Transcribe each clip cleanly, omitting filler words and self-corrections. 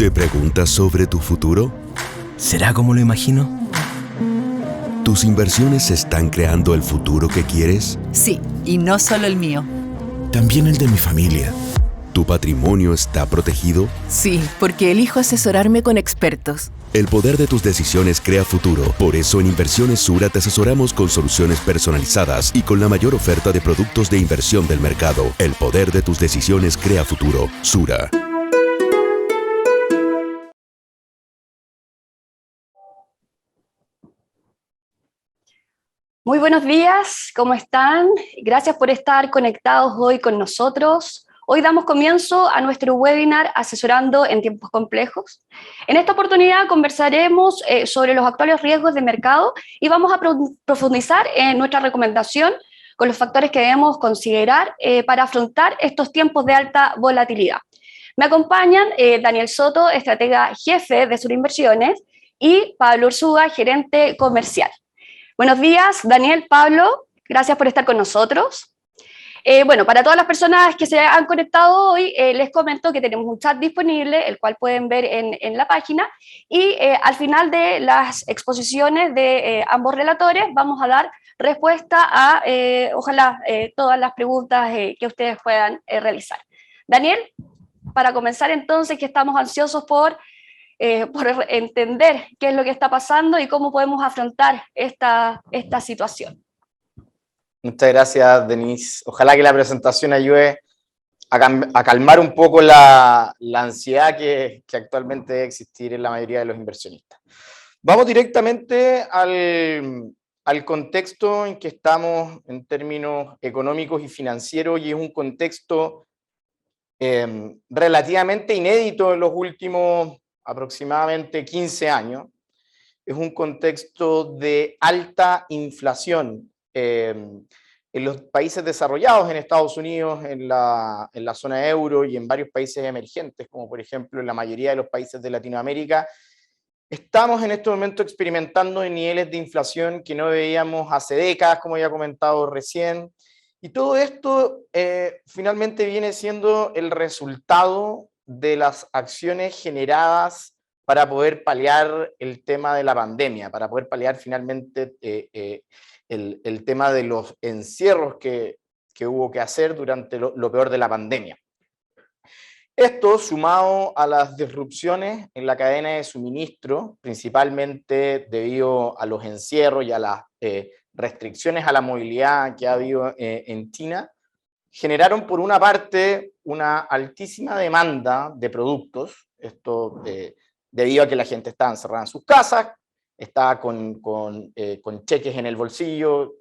¿Te preguntas sobre tu futuro? ¿Será como lo imagino? ¿Tus inversiones están creando el futuro que quieres? Sí, y no solo el mío. También el de mi familia. ¿Tu patrimonio está protegido? Sí, porque elijo asesorarme con expertos. El poder de tus decisiones crea futuro. Por eso en Inversiones Sura te asesoramos con soluciones personalizadas y con la mayor oferta de productos de inversión del mercado. El poder de tus decisiones crea futuro. Sura. Muy buenos días, ¿cómo están? Gracias por estar conectados hoy con nosotros. Hoy damos comienzo a nuestro webinar Asesorando en tiempos complejos. En esta oportunidad conversaremos sobre los actuales riesgos de mercado y vamos a profundizar en nuestra recomendación con los factores que debemos considerar para afrontar estos tiempos de alta volatilidad. Me acompañan Daniel Soto, estratega jefe de Sur Inversiones, y Pablo Ursúa, gerente comercial. Buenos días, Daniel, Pablo, gracias por estar con nosotros. Bueno, para todas las personas que se han conectado hoy, les comento que tenemos un chat disponible, el cual pueden ver en la página, y al final de las exposiciones de ambos relatores vamos a dar respuesta a, ojalá, todas las preguntas que ustedes puedan realizar. Daniel, para comenzar entonces, que estamos ansiosos por entender qué es lo que está pasando y cómo podemos afrontar esta situación. Muchas gracias, Denise. Ojalá que la presentación ayude a calmar un poco la ansiedad que actualmente debe existir en la mayoría de los inversionistas. Vamos directamente al contexto en que estamos en términos económicos y financieros, y es un contexto relativamente inédito en los últimos aproximadamente 15 años. Es un contexto de alta inflación en los países desarrollados, en Estados Unidos, en la zona euro y en varios países emergentes, como por ejemplo en la mayoría de los países de Latinoamérica. Estamos en este momento experimentando niveles de inflación que no veíamos hace décadas, como ya he comentado recién, y todo esto finalmente viene siendo el resultado de las acciones generadas para poder paliar el tema de la pandemia, para poder paliar finalmente el tema de los encierros que hubo que hacer durante lo peor de la pandemia. Esto, sumado a las disrupciones en la cadena de suministro, principalmente debido a los encierros y a las restricciones a la movilidad que ha habido en China, generaron por una parte una altísima demanda de productos, esto debido a que la gente estaba encerrada en sus casas, estaba con cheques en el bolsillo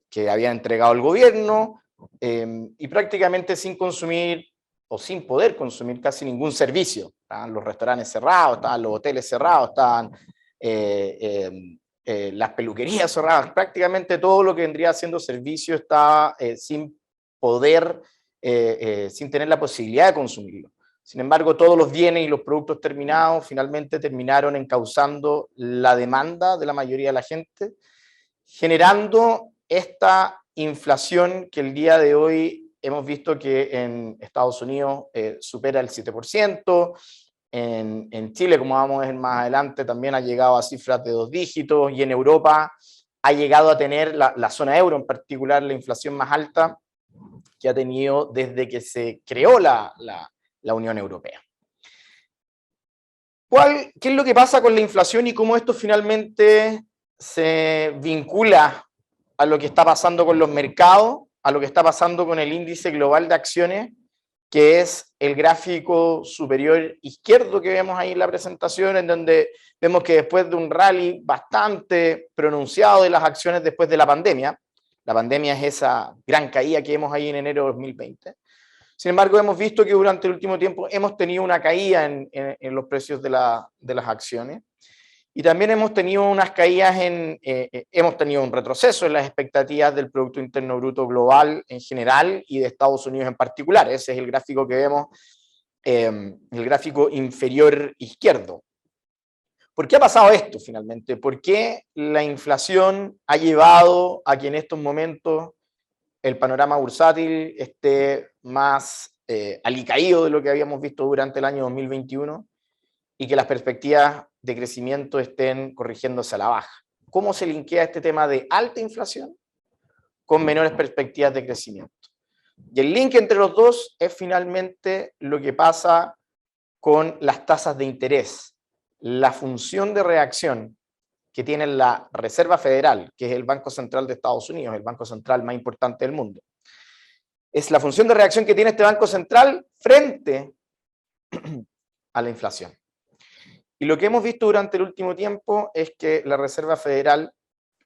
que había entregado el gobierno, y prácticamente sin consumir o sin poder consumir casi ningún servicio. Estaban los restaurantes cerrados, estaban los hoteles cerrados, estaban las peluquerías cerradas, prácticamente todo lo que vendría siendo servicio estaba sin poder, sin tener la posibilidad de consumirlo. Sin embargo, todos los bienes y los productos terminados finalmente terminaron encauzando la demanda de la mayoría de la gente, generando esta inflación que el día de hoy hemos visto que en Estados Unidos supera el 7%, en Chile, como vamos a ver más adelante, también ha llegado a cifras de 2 dígitos, y en Europa ha llegado a tener, la zona euro en particular, la inflación más alta que ha tenido desde que se creó la Unión Europea. ¿Qué es lo que pasa con la inflación y cómo esto finalmente se vincula a lo que está pasando con los mercados, a lo que está pasando con el índice global de acciones, que es el gráfico superior izquierdo que vemos ahí en la presentación, en donde vemos que después de un rally bastante pronunciado de las acciones después de la pandemia es esa gran caída que vemos ahí en enero de 2020, sin embargo hemos visto que durante el último tiempo hemos tenido una caída en los precios de las acciones, y también hemos tenido unas caídas hemos tenido un retroceso en las expectativas del Producto Interno Bruto global en general y de Estados Unidos en particular. Ese es el gráfico que vemos, el gráfico inferior izquierdo. ¿Por qué ha pasado esto finalmente? ¿Por qué la inflación ha llevado a que en estos momentos el panorama bursátil esté más alicaído de lo que habíamos visto durante el año 2021? y que las perspectivas de crecimiento estén corrigiéndose a la baja. ¿Cómo se linkea este tema de alta inflación con menores perspectivas de crecimiento? Y el link entre los dos es finalmente lo que pasa con las tasas de interés. La función de reacción que tiene la Reserva Federal, que es el Banco Central de Estados Unidos, el banco central más importante del mundo, es la función de reacción que tiene este Banco Central frente a la inflación. Y lo que hemos visto durante el último tiempo es que la Reserva Federal,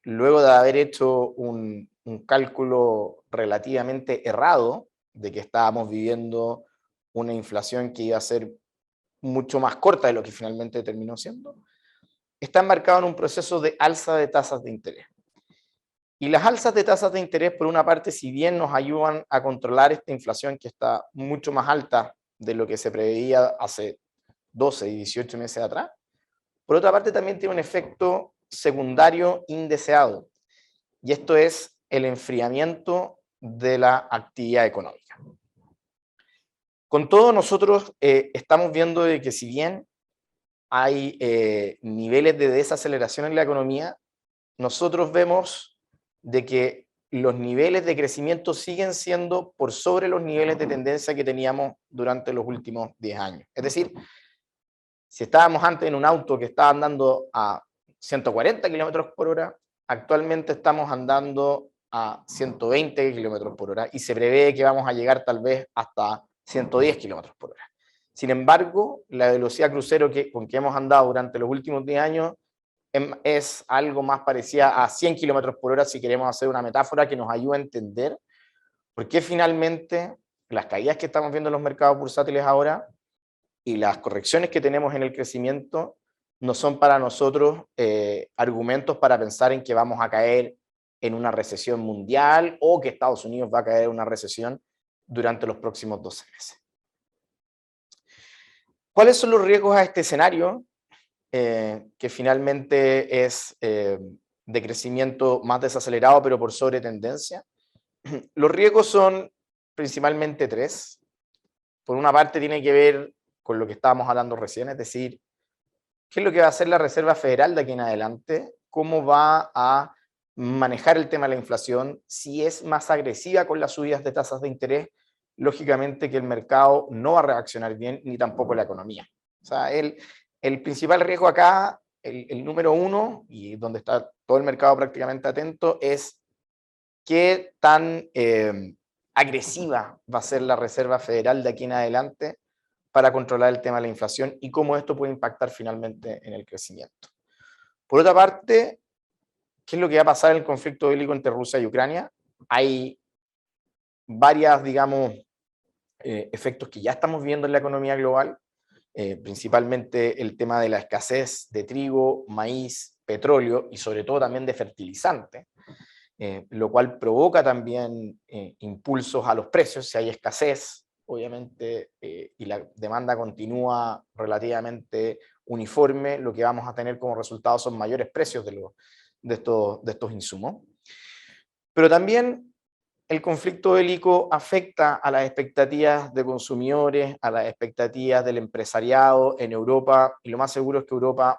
luego de haber hecho un cálculo relativamente errado de que estábamos viviendo una inflación que iba a ser mucho más corta de lo que finalmente terminó siendo, está embarcado en un proceso de alza de tasas de interés. Y las alzas de tasas de interés, por una parte, si bien nos ayudan a controlar esta inflación que está mucho más alta de lo que se preveía hace 12 y 18 meses atrás, por otra parte también tiene un efecto secundario indeseado, y esto es el enfriamiento de la actividad económica. Con todo, nosotros estamos viendo de que si bien hay niveles de desaceleración en la economía, nosotros vemos de que los niveles de crecimiento siguen siendo por sobre los niveles de tendencia que teníamos durante los últimos 10 años. Es decir, si estábamos antes en un auto que estaba andando a 140 kilómetros por hora, actualmente estamos andando a 120 kilómetros por hora y se prevé que vamos a llegar tal vez hasta 110 kilómetros por hora. Sin embargo, la velocidad crucero con que hemos andado durante los últimos 10 años es algo más parecida a 100 kilómetros por hora, si queremos hacer una metáfora que nos ayude a entender por qué finalmente las caídas que estamos viendo en los mercados bursátiles ahora y las correcciones que tenemos en el crecimiento no son para nosotros argumentos para pensar en que vamos a caer en una recesión mundial o que Estados Unidos va a caer en una recesión durante los próximos 12 meses. ¿Cuáles son los riesgos a este escenario? Que finalmente es de crecimiento más desacelerado, pero por sobre tendencia. Los riesgos son principalmente tres. Por una parte tiene que ver con lo que estábamos hablando recién, es decir, ¿qué es lo que va a hacer la Reserva Federal de aquí en adelante? ¿Cómo va a manejar el tema de la inflación? Si es más agresiva con las subidas de tasas de interés, lógicamente que el mercado no va a reaccionar bien, ni tampoco la economía. O sea, el principal riesgo acá, el número uno, y donde está todo el mercado prácticamente atento, es qué tan agresiva va a ser la Reserva Federal de aquí en adelante para controlar el tema de la inflación y cómo esto puede impactar finalmente en el crecimiento. Por otra parte, ¿qué es lo que va a pasar en el conflicto bélico entre Rusia y Ucrania? Hay varias, digamos, efectos que ya estamos viendo en la economía global, principalmente el tema de la escasez de trigo, maíz, petróleo y sobre todo también de fertilizantes, lo cual provoca también impulsos a los precios. Si hay escasez, obviamente, y la demanda continúa relativamente uniforme, lo que vamos a tener como resultado son mayores precios de estos insumos. Pero también el conflicto bélico afecta a las expectativas de consumidores, a las expectativas del empresariado en Europa, y lo más seguro es que Europa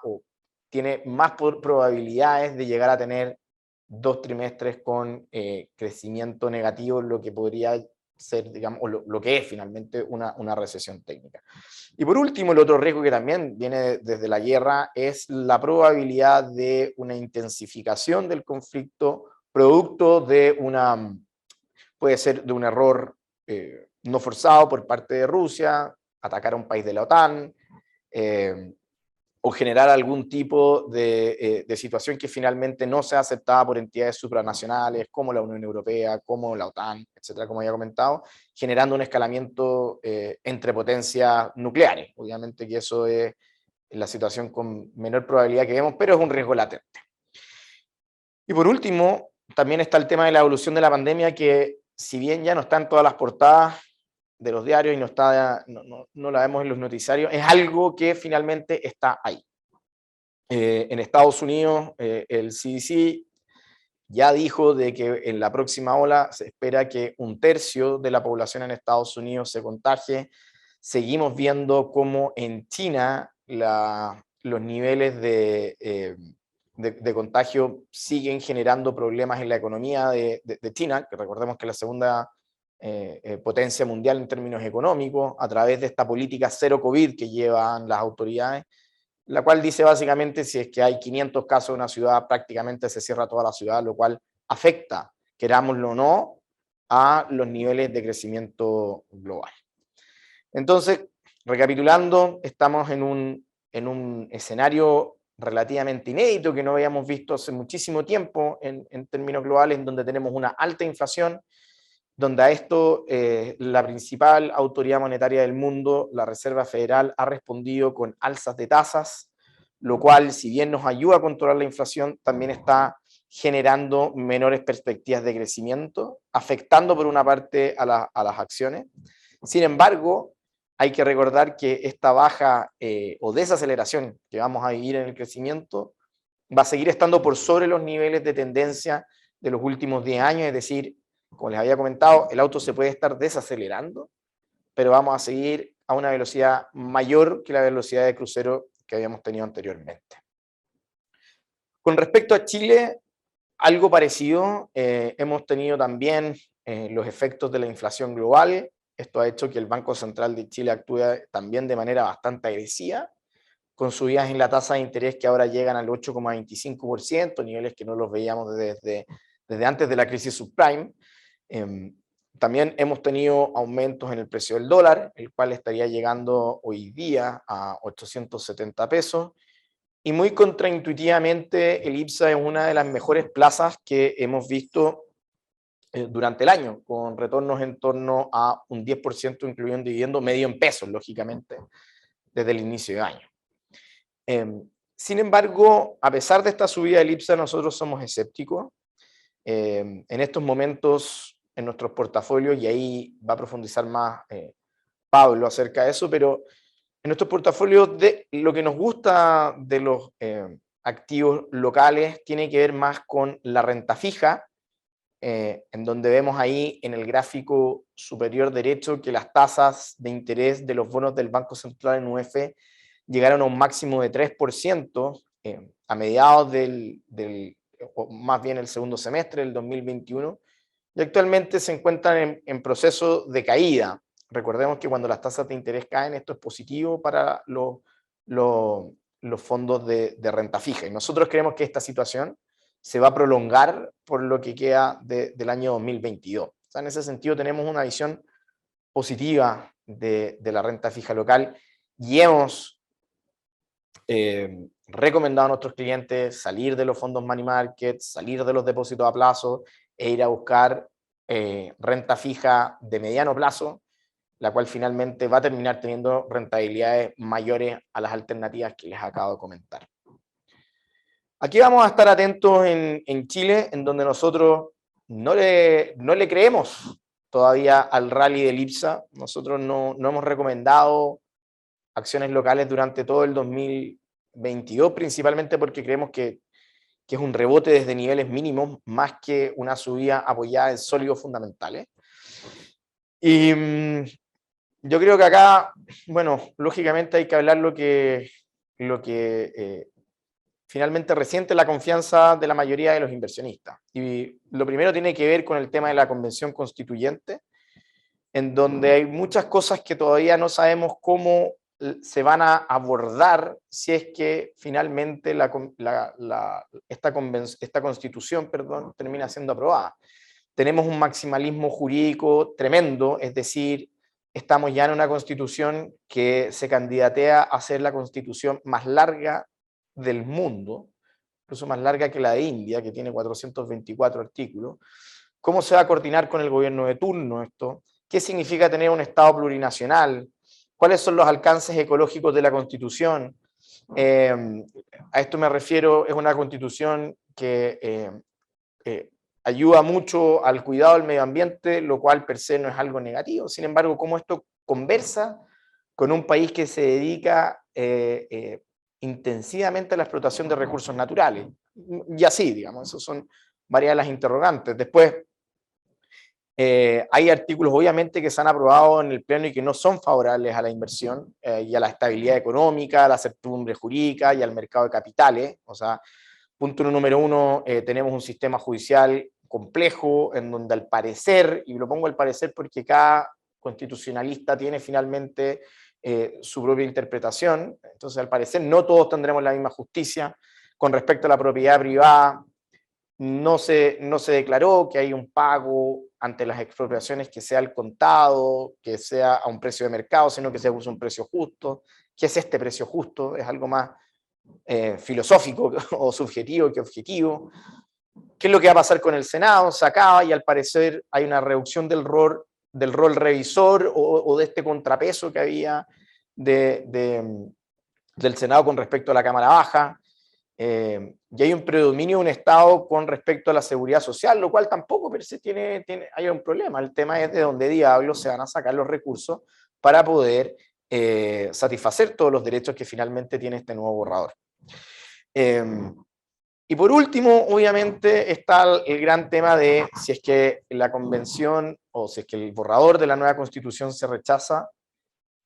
tiene más probabilidades de llegar a tener 2 trimestres con crecimiento negativo, lo que podría ser, digamos, o lo que es finalmente una recesión técnica. Y por último, el otro riesgo que también viene desde la guerra es la probabilidad de una intensificación del conflicto producto de puede ser de un error no forzado por parte de Rusia, atacar a un país de la OTAN, o generar algún tipo de situación que finalmente no sea aceptada por entidades supranacionales como la Unión Europea, como la OTAN, etcétera, como ya he comentado, generando un escalamiento entre potencias nucleares. Obviamente que eso es la situación con menor probabilidad que vemos, pero es un riesgo latente. Y por último, también está el tema de la evolución de la pandemia, que si bien ya no está en todas las portadas de los diarios y no la vemos en los noticiarios, es algo que finalmente está ahí. En Estados Unidos, el CDC ya dijo de que en la próxima ola se espera que 1/3 de la población en Estados Unidos se contagie. Seguimos viendo cómo en China los niveles de contagio siguen generando problemas en la economía de China, que recordemos que es la segunda potencia mundial en términos económicos, a través de esta política cero COVID que llevan las autoridades, la cual dice básicamente si es que hay 500 casos en una ciudad, prácticamente se cierra toda la ciudad, lo cual afecta, querámoslo o no, a los niveles de crecimiento global. Entonces, recapitulando, estamos en un escenario relativamente inédito que no habíamos visto hace muchísimo tiempo en términos globales, en donde tenemos una alta inflación, donde a esto la principal autoridad monetaria del mundo, la Reserva Federal, ha respondido con alzas de tasas, lo cual, si bien nos ayuda a controlar la inflación, también está generando menores perspectivas de crecimiento, afectando por una parte a las acciones. Sin embargo, hay que recordar que esta baja o desaceleración que vamos a vivir en el crecimiento va a seguir estando por sobre los niveles de tendencia de los últimos 10 años, es decir, como les había comentado, el auto se puede estar desacelerando, pero vamos a seguir a una velocidad mayor que la velocidad de crucero que habíamos tenido anteriormente. Con respecto a Chile, algo parecido, hemos tenido también los efectos de la inflación global. Esto ha hecho que el Banco Central de Chile actúe también de manera bastante agresiva, con subidas en la tasa de interés que ahora llegan al 8,25%, niveles que no los veíamos desde antes de la crisis subprime. También hemos tenido aumentos en el precio del dólar, el cual estaría llegando hoy día a 870 pesos. Y muy contraintuitivamente, el IPSA es una de las mejores plazas que hemos visto durante el año, con retornos en torno a un 10%, incluyendo dividendo medio en pesos, lógicamente, desde el inicio de año. Sin embargo, a pesar de esta subida del IPSA, nosotros somos escépticos. En estos momentos, en nuestros portafolios, y ahí va a profundizar más Pablo acerca de eso, pero en nuestros portafolios lo que nos gusta de los activos locales tiene que ver más con la renta fija, en donde vemos ahí en el gráfico superior derecho que las tasas de interés de los bonos del Banco Central en UF llegaron a un máximo de 3% a mediados o más bien el segundo semestre del 2021, y actualmente se encuentran en proceso de caída. Recordemos que cuando las tasas de interés caen, esto es positivo para los fondos de renta fija, y nosotros creemos que esta situación se va a prolongar por lo que queda del año 2022. O sea, en ese sentido tenemos una visión positiva de la renta fija local, y hemos recomendado a nuestros clientes salir de los fondos money market, salir de los depósitos a plazo e ir a buscar renta fija de mediano plazo, la cual finalmente va a terminar teniendo rentabilidades mayores a las alternativas que les acabo de comentar. Aquí vamos a estar atentos en Chile, en donde nosotros no le creemos todavía al rally del IPSA. Nosotros no hemos recomendado acciones locales durante todo el 2022, principalmente porque creemos que es un rebote desde niveles mínimos, más que una subida apoyada en sólidos fundamentales. Y yo creo que acá, bueno, lógicamente hay que hablar lo que finalmente resiente la confianza de la mayoría de los inversionistas. Y lo primero tiene que ver con el tema de la Convención Constituyente, en donde hay muchas cosas que todavía no sabemos cómo se van a abordar si es que finalmente esta constitución, termina siendo aprobada. Tenemos un maximalismo jurídico tremendo, es decir, estamos ya en una constitución que se candidatea a ser la constitución más larga del mundo, incluso más larga que la de India, que tiene 424 artículos. ¿Cómo se va a coordinar con el gobierno de turno esto? ¿Qué significa tener un Estado plurinacional? ¿Cuáles son los alcances ecológicos de la Constitución? A esto me refiero, es una Constitución que ayuda mucho al cuidado del medio ambiente, lo cual per se no es algo negativo. Sin embargo, ¿cómo esto conversa con un país que se dedica intensivamente a la explotación de recursos naturales? Y así, digamos, esas son varias de las interrogantes. Después, Hay artículos obviamente que se han aprobado en el Pleno y que no son favorables a la inversión y a la estabilidad económica, a la certidumbre jurídica y al mercado de capitales. O sea, punto número uno, tenemos un sistema judicial complejo en donde al parecer, y lo pongo al parecer porque cada constitucionalista tiene finalmente su propia interpretación, entonces al parecer no todos tendremos la misma justicia. Con respecto a la propiedad privada, no se declaró que hay un pago ante las expropiaciones que sea al contado, que sea a un precio de mercado, sino que se usa un precio justo. ¿Qué es este precio justo? Es algo más filosófico o subjetivo que objetivo. ¿Qué es lo que va a pasar con el Senado? Se acaba y al parecer hay una reducción del rol revisor o de este contrapeso que había del Senado con respecto a la Cámara Baja. Y hay un predominio de un Estado con respecto a la seguridad social, lo cual tampoco per se hay un problema. El tema es de dónde diablos se van a sacar los recursos para poder satisfacer todos los derechos que finalmente tiene este nuevo borrador. Y por último, obviamente, está el gran tema de si es que la convención o si es que el borrador de la nueva constitución se rechaza,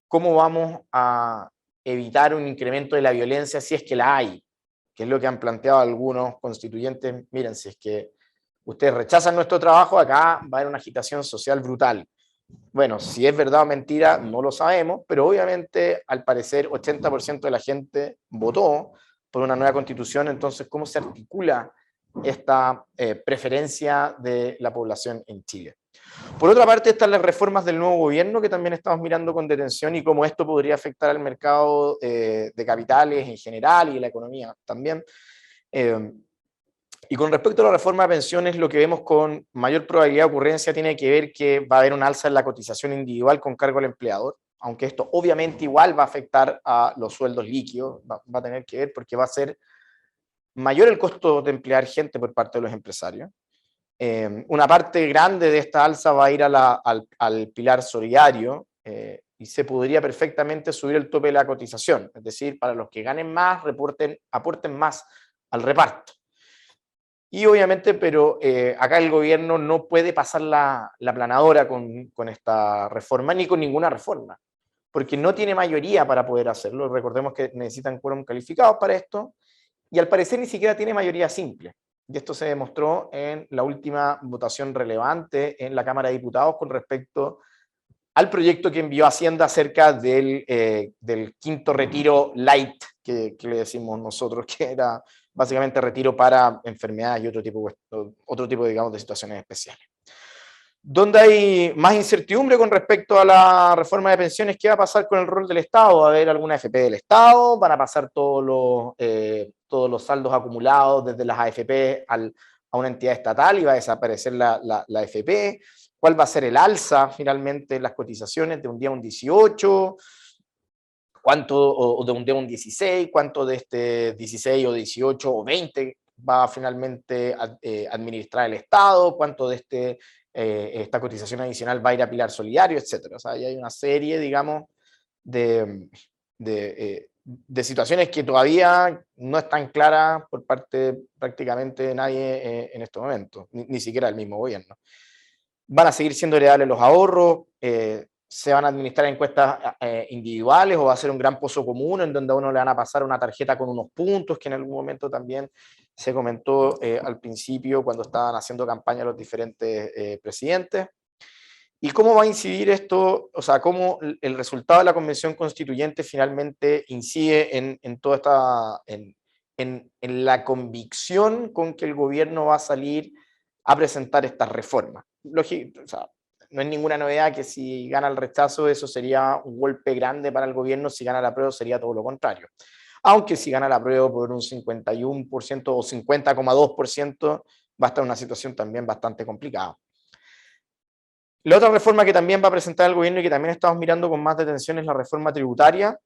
¿cómo vamos a evitar un incremento de la violencia si es que la hay? Que es lo que han planteado algunos constituyentes. Miren, si es que ustedes rechazan nuestro trabajo, acá va a haber una agitación social brutal. Bueno, si es verdad o mentira, no lo sabemos, pero obviamente, al parecer, 80% de la gente votó por una nueva constitución. Entonces, ¿cómo se articula esta preferencia de la población en Chile? Por otra parte, están las reformas del nuevo gobierno que también estamos mirando con detención y cómo esto podría afectar al mercado de capitales en general y la economía también. Y con respecto a la reforma de pensiones, lo que vemos con mayor probabilidad de ocurrencia tiene que ver que va a haber un alza en la cotización individual con cargo al empleador, aunque esto obviamente igual va a afectar a los sueldos líquidos, va a tener que ver porque va a ser mayor el costo de emplear gente por parte de los empresarios. Una parte grande de esta alza va a ir al pilar solidario y se podría perfectamente subir el tope de la cotización, es decir, para los que ganen más, aporten más al reparto. Y obviamente, pero acá el gobierno no puede pasar la planadora con esta reforma, ni con ninguna reforma, porque no tiene mayoría para poder hacerlo. Recordemos que necesitan quórum calificados para esto, y al parecer ni siquiera tiene mayoría simple. Y esto se demostró en la última votación relevante en la Cámara de Diputados con respecto al proyecto que envió Hacienda acerca del quinto retiro light, que le decimos nosotros, que era básicamente retiro para enfermedades y otro tipo, digamos, de situaciones especiales. Donde hay más incertidumbre con respecto a la reforma de pensiones, ¿qué va a pasar con el rol del Estado? ¿Va a haber alguna AFP del Estado? ¿Van a pasar todos los saldos acumulados desde las AFP a una entidad estatal y va a desaparecer la AFP? ¿Cuál va a ser el alza finalmente en las cotizaciones de un día a un 18? ¿Cuánto, o de un día a un 16? ¿Cuánto de este 16 o 18 o 20 va finalmente a administrar el Estado? ¿Cuánto de esta cotización adicional va a ir a pilar solidario, etcétera? O sea, ahí hay una serie, digamos, de situaciones que todavía no están claras por parte prácticamente de nadie en este momento, ni siquiera del mismo gobierno. Van a seguir siendo heredables los ahorros, se van a administrar encuestas individuales o va a ser un gran pozo común en donde a uno le van a pasar una tarjeta con unos puntos, que en algún momento también se comentó al principio cuando estaban haciendo campaña los diferentes presidentes. ¿Y cómo va a incidir esto? O sea, cómo el resultado de la Convención Constituyente finalmente incide en toda esta, en la convicción con que el gobierno va a salir a presentar estas reformas. O sea, no es ninguna novedad que si gana el rechazo eso sería un golpe grande para el gobierno, si gana el apruebo sería todo lo contrario. Aunque si gana el apruebo por un 51% o 50,2% va a estar en una situación también bastante complicada. La otra reforma que también va a presentar el gobierno y que también estamos mirando con más detención es la reforma tributaria.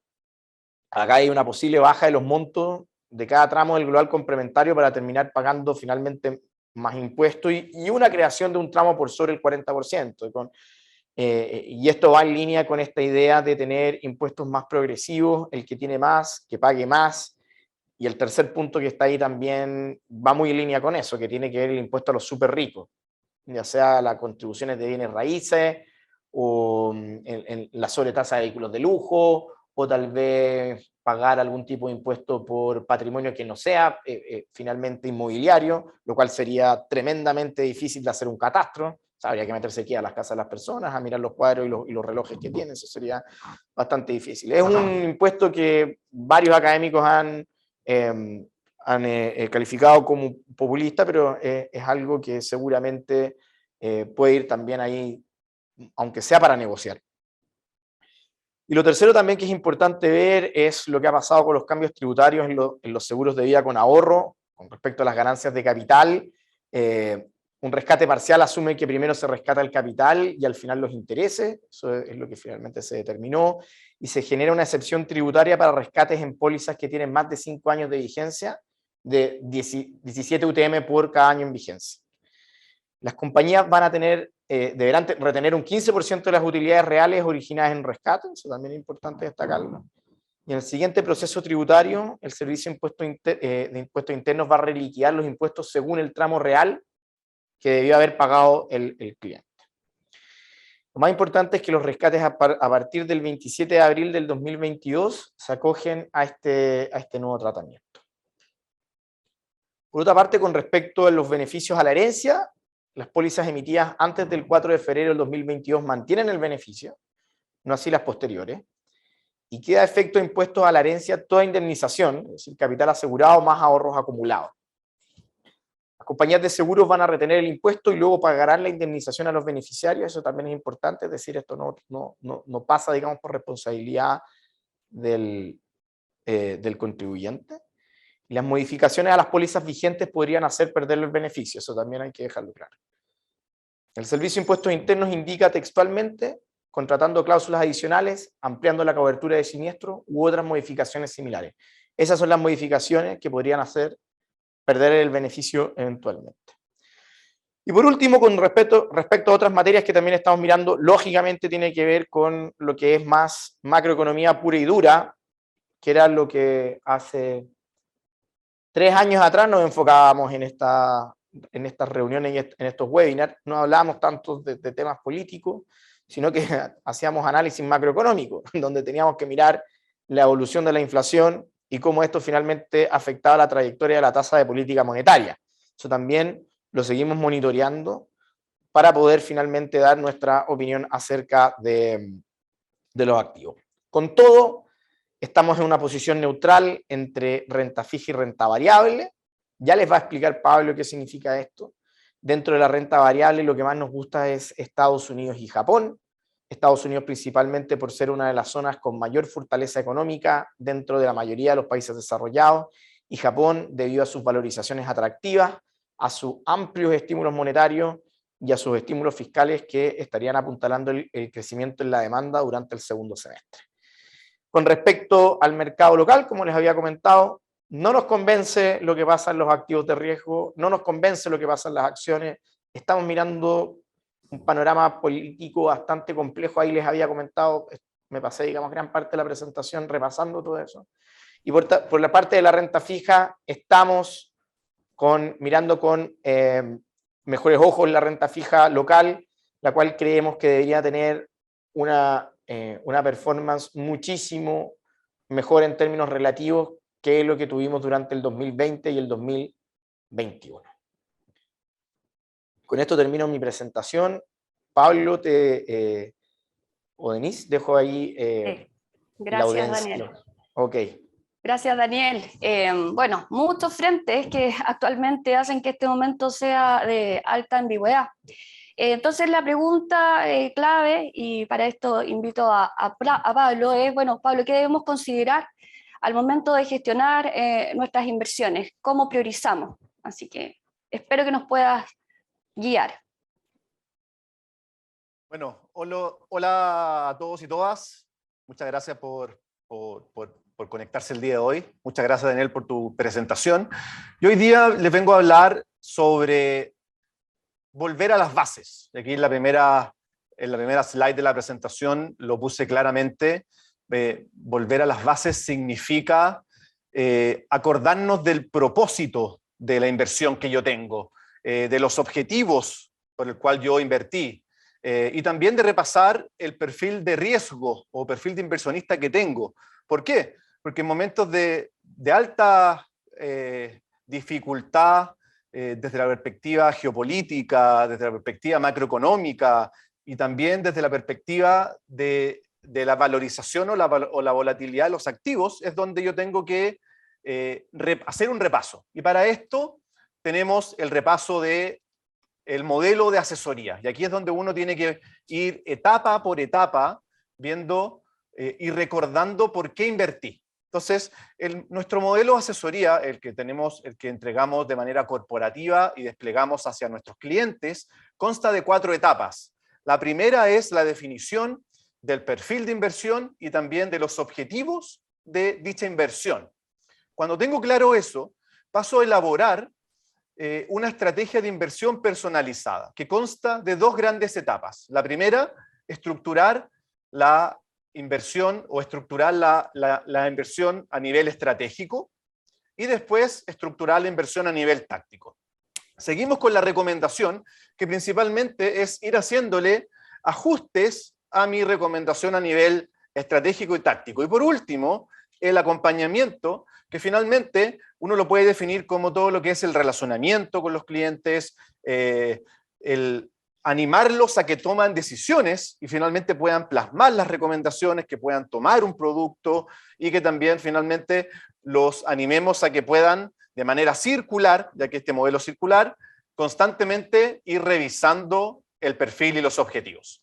Acá hay una posible baja de los montos de cada tramo del global complementario para terminar pagando finalmente más impuestos y una creación de un tramo por sobre el 40%. Y esto va en línea con esta idea de tener impuestos más progresivos, el que tiene más, que pague más. Y el tercer punto que está ahí también va muy en línea con eso, que tiene que ver el impuesto a los súper ricos. ya sea las contribuciones de bienes raíces, o en la sobretasa de vehículos de lujo, o tal vez pagar algún tipo de impuesto por patrimonio que no sea finalmente inmobiliario, lo cual sería tremendamente difícil de hacer un catastro. O sea, habría que meterse aquí a las casas de las personas, a mirar los cuadros y los relojes que tienen, eso sería bastante difícil. Es un impuesto que varios académicos han calificado como populista, pero es algo que seguramente puede ir también ahí, aunque sea para negociar. Y lo tercero también que es importante ver es lo que ha pasado con los cambios tributarios en los seguros de vida con ahorro, con respecto a las ganancias de capital. Un rescate parcial asume que primero se rescata el capital y al final los intereses, eso es lo que finalmente se determinó, y se genera una excepción tributaria para rescates en pólizas que tienen más de 5 años de vigencia, de 17 UTM por cada año en vigencia. Las compañías van a deberán retener un 15% de las utilidades reales originadas en rescate, eso también es importante destacarlo. Y en el siguiente proceso tributario, el Servicio de Impuestos Internos va a reliquidar los impuestos según el tramo real que debió haber pagado el cliente. Lo más importante es que los rescates a partir del 27 de abril del 2022 se acogen a este nuevo tratamiento. Por otra parte, con respecto a los beneficios a la herencia, las pólizas emitidas antes del 4 de febrero del 2022 mantienen el beneficio, no así las posteriores, y queda a efecto de impuestos a la herencia toda indemnización, es decir, capital asegurado más ahorros acumulados. Las compañías de seguros van a retener el impuesto y luego pagarán la indemnización a los beneficiarios, eso también es importante, es decir, esto no pasa, digamos, por responsabilidad del contribuyente. Y las modificaciones a las pólizas vigentes podrían hacer perder el beneficio, eso también hay que dejarlo claro. El Servicio de Impuestos Internos indica textualmente, contratando cláusulas adicionales, ampliando la cobertura de siniestro u otras modificaciones similares. Esas son las modificaciones que podrían hacer perder el beneficio eventualmente. Y por último, con respecto a otras materias que también estamos mirando, lógicamente tiene que ver con lo que es más macroeconomía pura y dura, que era lo que hace 3 años atrás nos enfocábamos en estas reuniones y en estos webinars. No hablábamos tanto de temas políticos, sino que hacíamos análisis macroeconómico, donde teníamos que mirar la evolución de la inflación y cómo esto finalmente afectaba la trayectoria de la tasa de política monetaria. Eso también lo seguimos monitoreando para poder finalmente dar nuestra opinión acerca de los activos. Con todo, estamos en una posición neutral entre renta fija y renta variable. Ya les va a explicar Pablo qué significa esto. Dentro de la renta variable lo que más nos gusta es Estados Unidos y Japón. Estados Unidos principalmente por ser una de las zonas con mayor fortaleza económica dentro de la mayoría de los países desarrollados, y Japón debido a sus valorizaciones atractivas, a sus amplios estímulos monetarios y a sus estímulos fiscales que estarían apuntalando el crecimiento en la demanda durante el segundo semestre. Con respecto al mercado local, como les había comentado, no nos convence lo que pasa en los activos de riesgo, no nos convence lo que pasa en las acciones, estamos mirando un panorama político bastante complejo, ahí les había comentado, me pasé, digamos, gran parte de la presentación repasando todo eso. Y por la parte de la renta fija, estamos mirando con mejores ojos la renta fija local, la cual creemos que debería tener una performance muchísimo mejor en términos relativos que lo que tuvimos durante el 2020 y el 2021. Con esto termino mi presentación. Pablo o Denise, dejo ahí la audiencia. Gracias, Daniel. Ok. Gracias, Daniel. Bueno, muchos frentes que actualmente hacen que este momento sea de alta ambigüedad. Entonces la pregunta clave, y para esto invito a Pablo, es, bueno, Pablo, ¿qué debemos considerar al momento de gestionar nuestras inversiones? ¿Cómo priorizamos? Así que espero que nos puedas guiar. Bueno, hola a todos y todas. Muchas gracias por conectarse el día de hoy. Muchas gracias, Daniel, por tu presentación. Y hoy día les vengo a hablar sobre volver a las bases. Aquí en la primera slide de la presentación lo puse claramente. Volver a las bases significa acordarnos del propósito de la inversión que yo tengo, de los objetivos por el cual yo invertí, y también de repasar el perfil de riesgo o perfil de inversionista que tengo. ¿Por qué? Porque en momentos de alta dificultad, desde la perspectiva geopolítica, desde la perspectiva macroeconómica y también desde la perspectiva de la valorización o la volatilidad de los activos, es donde yo tengo que hacer un repaso. Y para esto tenemos el repaso del modelo de asesoría. Y aquí es donde uno tiene que ir etapa por etapa viendo y recordando por qué invertí. Entonces, nuestro modelo de asesoría, el que entregamos de manera corporativa y desplegamos hacia nuestros clientes, consta de 4 etapas. La primera es la definición del perfil de inversión y también de los objetivos de dicha inversión. Cuando tengo claro eso, paso a elaborar una estrategia de inversión personalizada, que consta de 2 grandes etapas. La primera, estructurar la inversión o estructurar la inversión a nivel estratégico, y después estructurar la inversión a nivel táctico. Seguimos con la recomendación, que principalmente es ir haciéndole ajustes a mi recomendación a nivel estratégico y táctico. Y por último, el acompañamiento, que finalmente uno lo puede definir como todo lo que es el relacionamiento con los clientes, el animarlos a que toman decisiones y finalmente puedan plasmar las recomendaciones, que puedan tomar un producto y que también finalmente los animemos a que puedan de manera circular, ya que este modelo circular, constantemente ir revisando el perfil y los objetivos.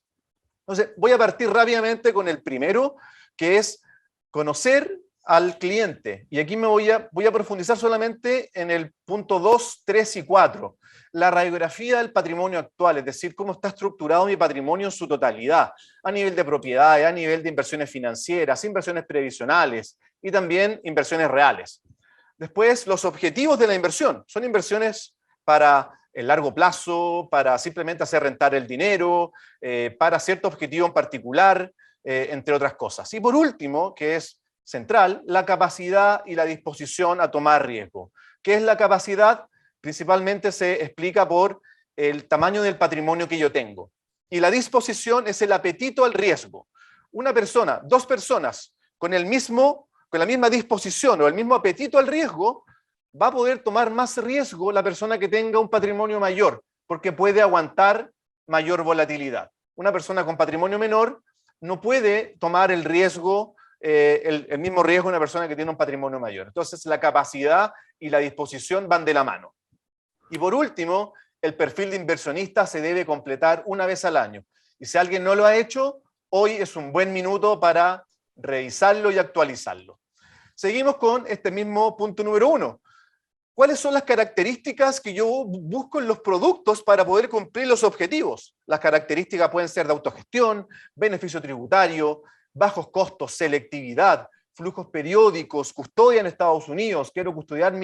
Entonces, voy a partir rápidamente con el primero, que es conocer al cliente. Y aquí voy a profundizar solamente en el punto 2, 3 y 4. La radiografía del patrimonio actual, es decir, cómo está estructurado mi patrimonio en su totalidad, a nivel de propiedades, a nivel de inversiones financieras, inversiones previsionales y también inversiones reales. Después, los objetivos de la inversión. Son inversiones para el largo plazo, para simplemente hacer rentar el dinero, para cierto objetivo en particular, entre otras cosas. Y por último, que es central, la capacidad y la disposición a tomar riesgo. ¿Qué es la capacidad? Principalmente se explica por el tamaño del patrimonio que yo tengo. Y la disposición es el apetito al riesgo. Una persona, 2 personas con la misma disposición o el mismo apetito al riesgo, va a poder tomar más riesgo la persona que tenga un patrimonio mayor, porque puede aguantar mayor volatilidad. Una persona con patrimonio menor no puede tomar el riesgo, el mismo riesgo de una persona que tiene un patrimonio mayor. Entonces, la capacidad y la disposición van de la mano. Y por último, el perfil de inversionista se debe completar una vez al año. Y si alguien no lo ha hecho, hoy es un buen minuto para revisarlo y actualizarlo. Seguimos con este mismo punto número 1. ¿Cuáles son las características que yo busco en los productos para poder cumplir los objetivos? Las características pueden ser de autogestión, beneficio tributario, bajos costos, selectividad, flujos periódicos, custodia en Estados Unidos. Quiero custodiar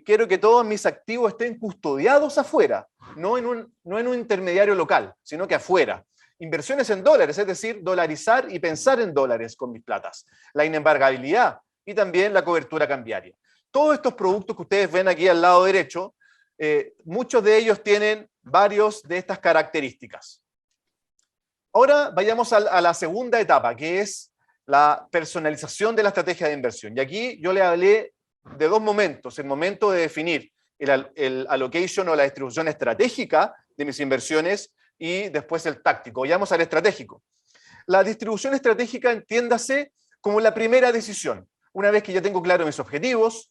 quiero que todos mis activos estén custodiados afuera, no en un intermediario local, sino que afuera. Inversiones en dólares, es decir, dolarizar y pensar en dólares con mis platas. La inembargabilidad y también la cobertura cambiaria. Todos estos productos que ustedes ven aquí al lado derecho, muchos de ellos tienen varios de estas características. Ahora vayamos a la segunda etapa, que es la personalización de la estrategia de inversión. Y aquí yo le hablé de 2 momentos. El momento de definir el allocation o la distribución estratégica de mis inversiones y después el táctico. Vayamos al estratégico. La distribución estratégica, entiéndase como la primera decisión. Una vez que ya tengo claro mis objetivos,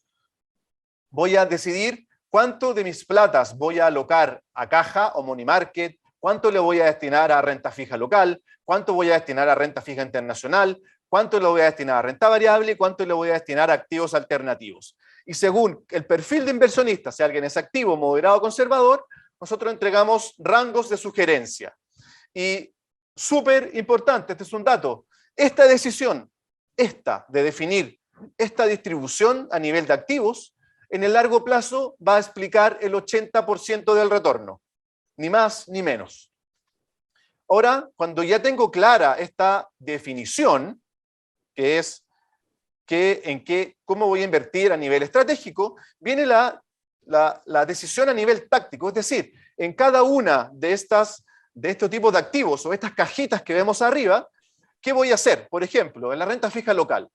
voy a decidir cuánto de mis platas voy a alocar a caja o money market, cuánto le voy a destinar a renta fija local, cuánto voy a destinar a renta fija internacional, cuánto le voy a destinar a renta variable y cuánto le voy a destinar a activos alternativos. Y según el perfil de inversionista, si alguien es activo, moderado o conservador, nosotros entregamos rangos de sugerencia. Y súper importante, este es un dato, esta decisión, de definir esta distribución a nivel de activos, en el largo plazo va a explicar el 80% del retorno, ni más ni menos. Ahora, cuando ya tengo clara esta definición, que es cómo voy a invertir a nivel estratégico, viene la la decisión a nivel táctico, es decir, en cada una de estos tipos de activos o estas cajitas que vemos arriba, ¿qué voy a hacer? Por ejemplo, en la renta fija local,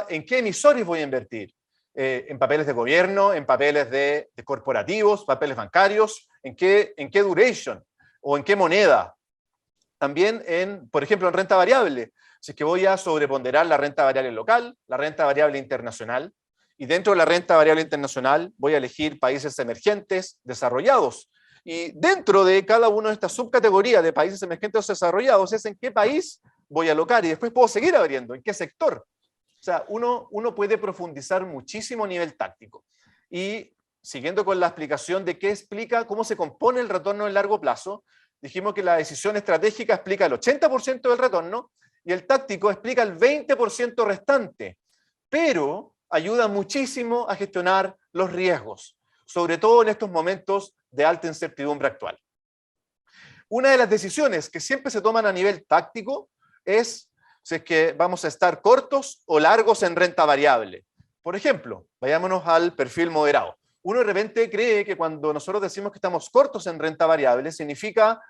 ¿en qué emisores voy a invertir? ¿En papeles de gobierno, en papeles de corporativos, papeles bancarios? ¿En qué duration? ¿O en qué moneda? También, por ejemplo, en renta variable. Si es que voy a sobreponderar la renta variable local, la renta variable internacional, y dentro de la renta variable internacional voy a elegir países emergentes, desarrollados. Y dentro de cada una de estas subcategorías de países emergentes o desarrollados es en qué país voy a alocar, y después puedo seguir abriendo, en qué sector. O sea, uno puede profundizar muchísimo a nivel táctico. Y siguiendo con la explicación de cómo se compone el retorno en largo plazo, dijimos que la decisión estratégica explica el 80% del retorno y el táctico explica el 20% restante, pero ayuda muchísimo a gestionar los riesgos, sobre todo en estos momentos de alta incertidumbre actual. Una de las decisiones que siempre se toman a nivel táctico es si es que vamos a estar cortos o largos en renta variable. Por ejemplo, vayámonos al perfil moderado. Uno de repente cree que cuando nosotros decimos que estamos cortos en renta variable, significa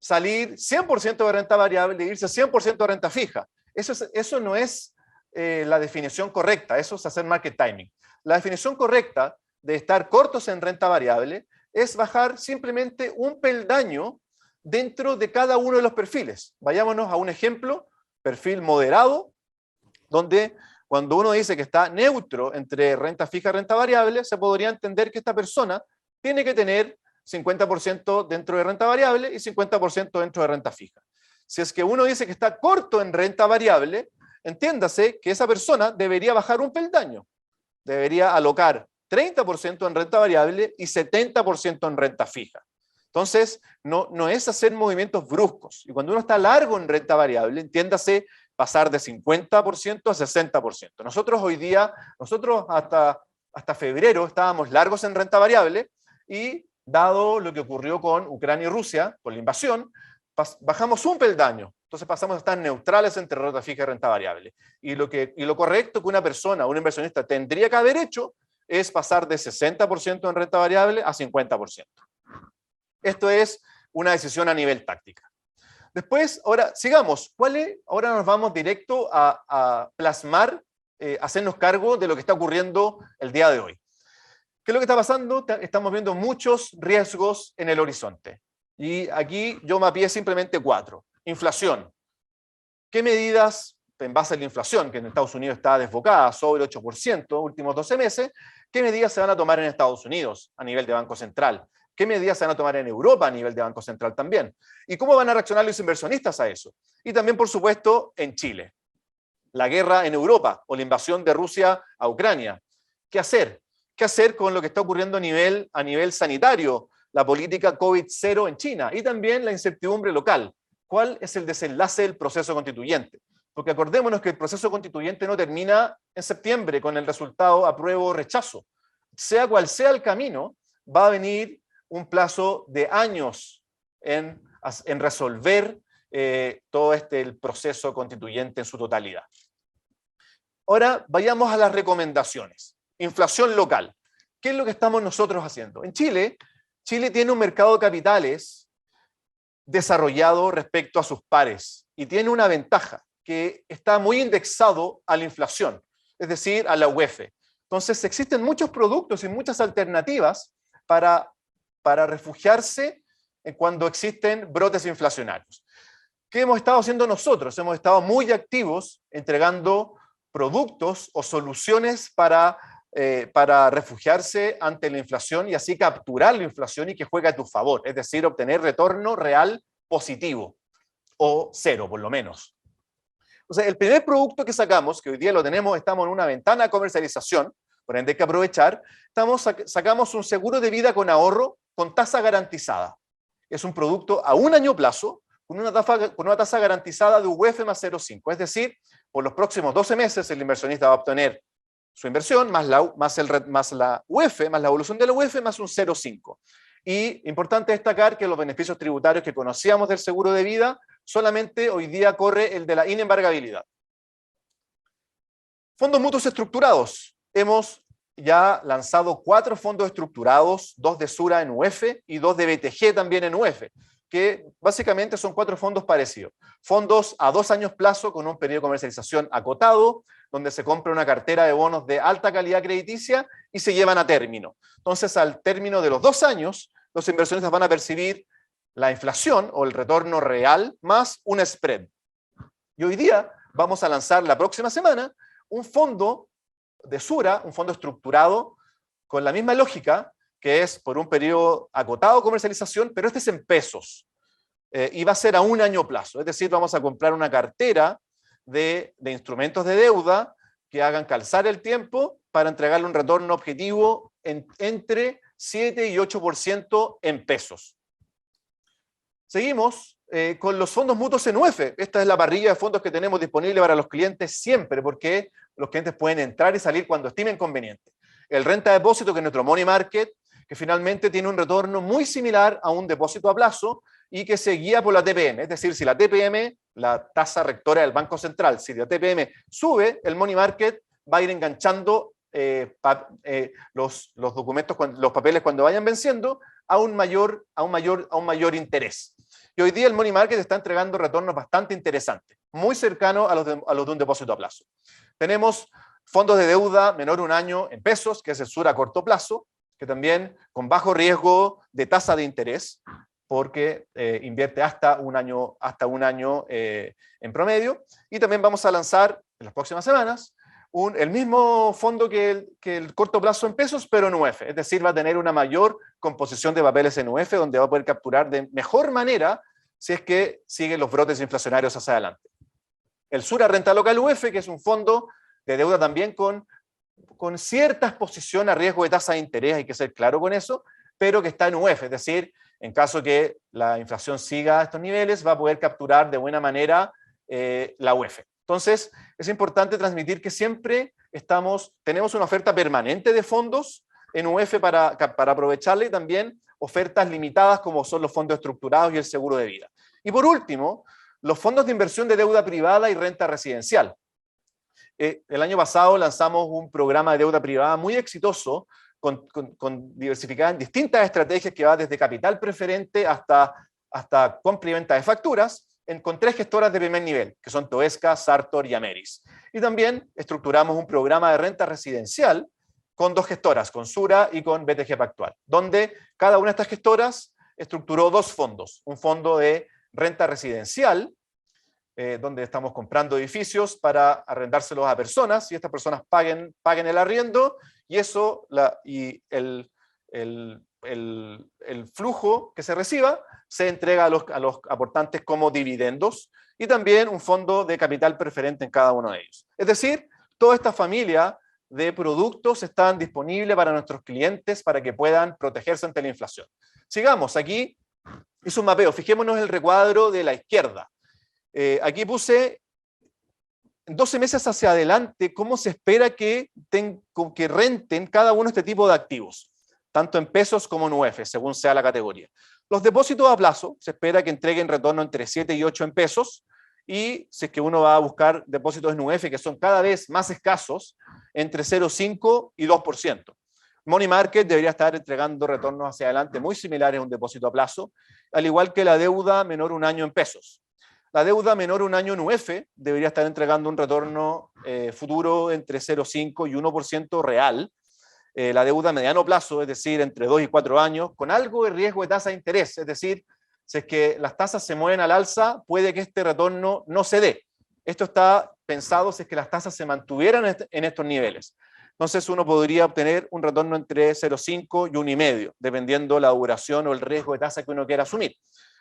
salir 100% de renta variable e irse 100% de renta fija. Eso no es la definición correcta, eso es hacer market timing. La definición correcta de estar cortos en renta variable es bajar simplemente un peldaño dentro de cada uno de los perfiles. Vayámonos a un ejemplo, perfil moderado, donde cuando uno dice que está neutro entre renta fija y renta variable, se podría entender que esta persona tiene que tener 50% dentro de renta variable y 50% dentro de renta fija. Si es que uno dice que está corto en renta variable, entiéndase que esa persona debería bajar un peldaño. Debería alocar 30% en renta variable y 70% en renta fija. Entonces, no es hacer movimientos bruscos. Y cuando uno está largo en renta variable, entiéndase pasar de 50% a 60%. Nosotros hoy día, hasta febrero estábamos largos en renta variable y dado lo que ocurrió con Ucrania y Rusia, con la invasión, bajamos un peldaño. Entonces pasamos a estar neutrales entre renta fija y renta variable. Y lo correcto que una persona, un inversionista, tendría que haber hecho es pasar de 60% en renta variable a 50%. Esto es una decisión a nivel táctica. Después, ahora sigamos. Ahora nos vamos directo a plasmar, hacernos cargo de lo que está ocurriendo el día de hoy. ¿Qué es lo que está pasando? Estamos viendo muchos riesgos en el horizonte. Y aquí yo mapeé simplemente 4. Inflación. ¿Qué medidas, en base a la inflación, que en Estados Unidos está desbocada sobre 8% últimos 12 meses, qué medidas se van a tomar en Estados Unidos a nivel de Banco Central? ¿Qué medidas se van a tomar en Europa a nivel de Banco Central también? ¿Y cómo van a reaccionar los inversionistas a eso? Y también, por supuesto, en Chile. La guerra en Europa o la invasión de Rusia a Ucrania. ¿Qué hacer? ¿Qué hacer con lo que está ocurriendo a nivel sanitario? La política COVID-0 en China y también la incertidumbre local. ¿Cuál es el desenlace del proceso constituyente? Porque acordémonos que el proceso constituyente no termina en septiembre con el resultado apruebo o rechazo. Sea cual sea el camino, va a venir un plazo de años en resolver todo el proceso constituyente en su totalidad. Ahora vayamos a las recomendaciones. Inflación local. ¿Qué es lo que estamos nosotros haciendo? En Chile tiene un mercado de capitales desarrollado respecto a sus pares y tiene una ventaja, que está muy indexado a la inflación, es decir, a la UEF. Entonces existen muchos productos y muchas alternativas para refugiarse cuando existen brotes inflacionarios. ¿Qué hemos estado haciendo nosotros? Hemos estado muy activos entregando productos o soluciones para refugiarse ante la inflación y así capturar la inflación y que juegue a tu favor, es decir, obtener retorno real positivo o cero por lo menos. O sea, el primer producto que sacamos, que hoy día estamos en una ventana de comercialización, por ende hay que aprovechar, sacamos un seguro de vida con ahorro con tasa garantizada. Es un producto a un año plazo con una tasa garantizada de UEF más 0,5, es decir, por los próximos 12 meses el inversionista va a obtener su inversión más la UEF, más la evolución de la UEF, más un 0,5. Y importante destacar que los beneficios tributarios que conocíamos del seguro de vida, solamente hoy día corre el de la inembargabilidad. Fondos mutuos estructurados. Hemos ya lanzado 4 fondos estructurados, 2 de Sura en UF y 2 de BTG también en UF, que básicamente son 4 fondos parecidos. Fondos a 2 años plazo con un periodo de comercialización acotado, donde se compra una cartera de bonos de alta calidad crediticia y se llevan a término. Entonces, al término de los 2 años, los inversionistas van a percibir la inflación o el retorno real más un spread. Y hoy día vamos a lanzar la próxima semana un fondo de Sura, un fondo estructurado con la misma lógica, que es por un periodo acotado de comercialización, pero este es en pesos. Y va a ser a 1 año plazo. Es decir, vamos a comprar una cartera de instrumentos de deuda que hagan calzar el tiempo para entregarle un retorno objetivo entre 7 y 8% en pesos. Seguimos con los fondos mutuos en UF. Esta es la parrilla de fondos que tenemos disponible para los clientes siempre, porque los clientes pueden entrar y salir cuando estimen conveniente. El renta depósito, que es nuestro money market, que finalmente tiene un retorno muy similar a un depósito a plazo y que se guía por la TPM. Es decir, si la TPM, la tasa rectora del Banco Central, si la TPM sube, el money market va a ir enganchando los documentos, los papeles cuando vayan venciendo a un mayor interés. Y hoy día el money market está entregando retornos bastante interesantes, muy cercanos a los de un depósito a plazo. Tenemos fondos de deuda menor a 1 año en pesos, que es el Sura a corto plazo, que también con bajo riesgo de tasa de interés, porque invierte hasta un año en promedio. Y también vamos a lanzar en las próximas semanas el mismo fondo que el corto plazo en pesos, pero en UF. Es decir, va a tener una mayor composición de papeles en UF, donde va a poder capturar de mejor manera si es que siguen los brotes inflacionarios hacia adelante. El Sura Renta Local UF, que es un fondo de deuda también con cierta exposición a riesgo de tasa de interés, hay que ser claro con eso, pero que está en UF, es decir, en caso que la inflación siga a estos niveles, va a poder capturar de buena manera la UF. Entonces, es importante transmitir que siempre tenemos una oferta permanente de fondos en UF para aprovecharla, y también ofertas limitadas como son los fondos estructurados y el seguro de vida. Y por último, los fondos de inversión de deuda privada y renta residencial. El año pasado lanzamos un programa de deuda privada muy exitoso, diversificada en distintas estrategias, que va desde capital preferente hasta compra y venta de facturas, con 3 gestoras de primer nivel, que son Toesca, Sartor y Ameris. Y también estructuramos un programa de renta residencial con 2 gestoras, con Sura y con BTG Pactual, donde cada una de estas gestoras estructuró 2 fondos. Un fondo de renta residencial, donde estamos comprando edificios para arrendárselos a personas, y estas personas paguen el arriendo, y el flujo que se reciba se entrega a los aportantes como dividendos, y también un fondo de capital preferente en cada uno de ellos. Es decir, toda esta familia de productos están disponibles para nuestros clientes para que puedan protegerse ante la inflación. Sigamos, aquí hice un mapeo, fijémonos en el recuadro de la izquierda. Aquí puse 12 meses hacia adelante cómo se espera que renten cada uno de este tipo de activos, tanto en pesos como en UF, según sea la categoría. Los depósitos a plazo se espera que entreguen retorno entre 7 y 8 en pesos, y si es que uno va a buscar depósitos en UF, que son cada vez más escasos, entre 0,5 y 2%. Money Market debería estar entregando retornos hacia adelante muy similares a un depósito a plazo, al igual que la deuda menor a 1 año en pesos. La deuda menor a 1 año en UF debería estar entregando un retorno futuro entre 0,5 y 1% real. La deuda a mediano plazo, es decir, entre 2 y 4 años, con algo de riesgo de tasa de interés, es decir, si es que las tasas se mueven al alza, puede que este retorno no se dé. Esto está pensado si es que las tasas se mantuvieran en estos niveles. Entonces uno podría obtener un retorno entre 0,5 y 1,5, dependiendo la duración o el riesgo de tasa que uno quiera asumir.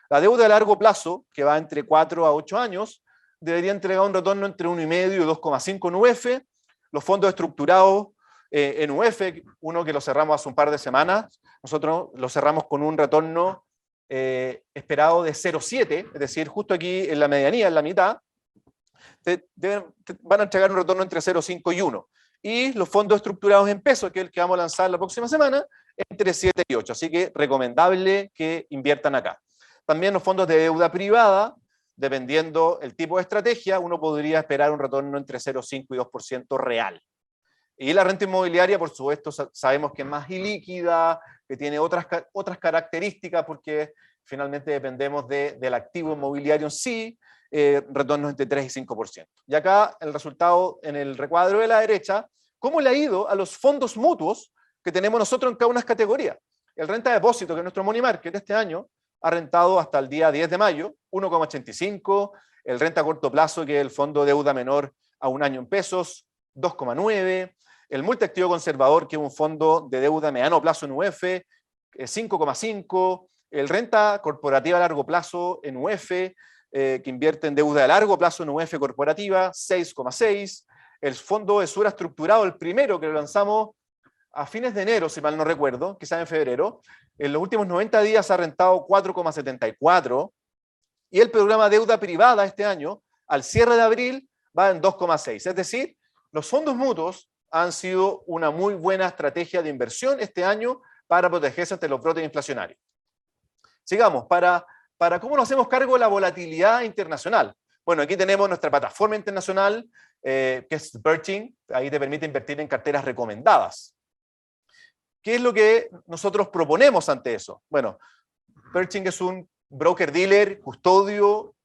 La deuda a largo plazo, que va entre 4 a 8 años, debería entregar un retorno entre 1,5 y 2,5 en UF. Los fondos estructurados en UF, uno que lo cerramos hace un par de semanas, nosotros lo cerramos con un retorno esperado de 0,7, es decir, justo aquí en la medianía, en la mitad, van a entregar un retorno entre 0,5 y 1. Y los fondos estructurados en pesos, que es el que vamos a lanzar la próxima semana, entre 7 y 8. Así que recomendable que inviertan acá. También los fondos de deuda privada, dependiendo el tipo de estrategia, uno podría esperar un retorno entre 0,5 y 2% real. Y la renta inmobiliaria, por supuesto, sabemos que es más ilíquida, que tiene otras características, porque finalmente dependemos del activo inmobiliario en sí, retornos entre 3 y 5%. Y acá el resultado en el recuadro de la derecha, ¿cómo le ha ido a los fondos mutuos que tenemos nosotros en cada una de las categorías? El renta depósito, que es nuestro money market este año, ha rentado hasta el día 10 de mayo 1,85, el renta a corto plazo, que es el fondo de deuda menor a un año en pesos, 2,9, el multiactivo conservador, que es un fondo de deuda mediano plazo en UF, 5,5, el renta corporativa a largo plazo en UF, que invierte en deuda a largo plazo en UF corporativa, 6,6, el fondo de Sura estructurado, el primero que lo lanzamos a fines de enero, si mal no recuerdo, quizás en febrero, en los últimos 90 días ha rentado 4,74, y el programa deuda privada este año, al cierre de abril, va en 2,6. Es decir, los fondos mutuos han sido una muy buena estrategia de inversión este año para protegerse ante los brotes inflacionarios. Sigamos, para cómo nos hacemos cargo de la volatilidad internacional. Bueno, aquí tenemos nuestra plataforma internacional, que es Pershing, ahí te permite invertir en carteras recomendadas. ¿Qué es lo que nosotros proponemos ante eso? Bueno, Pershing es un broker-dealer, custodio,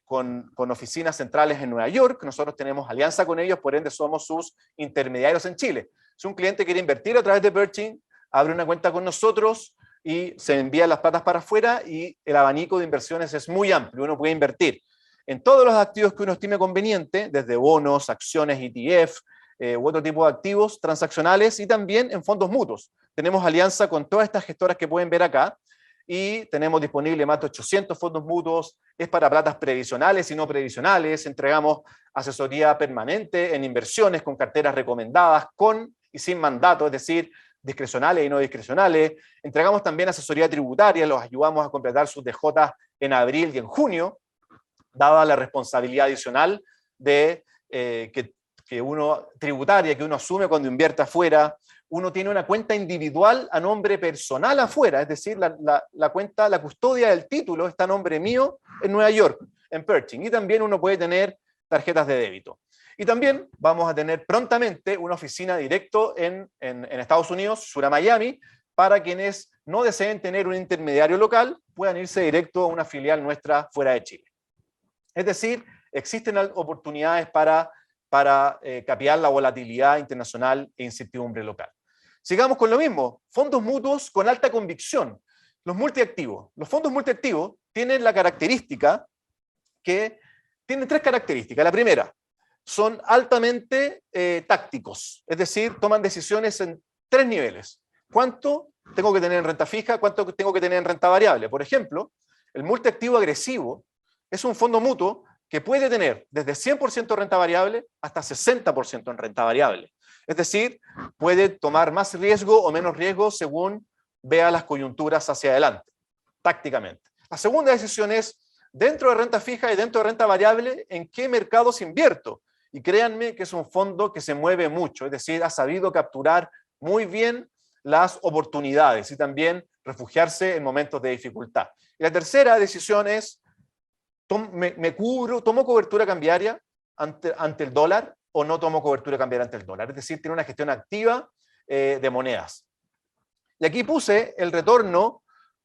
con oficinas centrales en Nueva York. Nosotros tenemos alianza con ellos, por ende somos sus intermediarios en Chile. Si un cliente quiere invertir a través de Pershing, abre una cuenta con nosotros y se envían las platas para afuera, y el abanico de inversiones es muy amplio. Uno puede invertir en todos los activos que uno estime conveniente, desde bonos, acciones, ETF, u otro tipo de activos transaccionales, y también en fondos mutuos. Tenemos alianza con todas estas gestoras que pueden ver acá, y tenemos disponible más de 800 fondos mutuos. Es para platas previsionales y no previsionales. Entregamos asesoría permanente en inversiones con carteras recomendadas, con y sin mandato, es decir, discrecionales y no discrecionales. Entregamos también asesoría tributaria, los ayudamos a completar sus DJ en abril y en junio, dada la responsabilidad adicional de que uno tributaria que uno asume cuando invierte afuera. Uno tiene una cuenta individual a nombre personal afuera, es decir, la cuenta, la custodia del título está a nombre mío en Nueva York, en Pershing, y también uno puede tener tarjetas de débito. Y también vamos a tener prontamente una oficina directo en Estados Unidos, Sura Miami, para quienes no deseen tener un intermediario local, puedan irse directo a una filial nuestra fuera de Chile. Es decir, existen oportunidades para capear la volatilidad internacional e incertidumbre local. Sigamos con lo mismo, fondos mutuos con alta convicción, los multiactivos. Los fondos multiactivos tienen la característica que tienen 3 características. La primera, son altamente tácticos, es decir, toman decisiones en 3 niveles. ¿Cuánto tengo que tener en renta fija? ¿Cuánto tengo que tener en renta variable? Por ejemplo, el multiactivo agresivo es un fondo mutuo que puede tener desde 100% de renta variable hasta 60% en renta variable. Es decir, puede tomar más riesgo o menos riesgo según vea las coyunturas hacia adelante, tácticamente. La segunda decisión es, dentro de renta fija y dentro de renta variable, ¿en qué mercados invierto? Y créanme que es un fondo que se mueve mucho, es decir, ha sabido capturar muy bien las oportunidades y también refugiarse en momentos de dificultad. Y la tercera decisión es, ¿tomo cobertura cambiaria ante el dólar o no tomo cobertura cambiaria ante el dólar? Es decir, tiene una gestión activa de monedas. Y aquí puse el retorno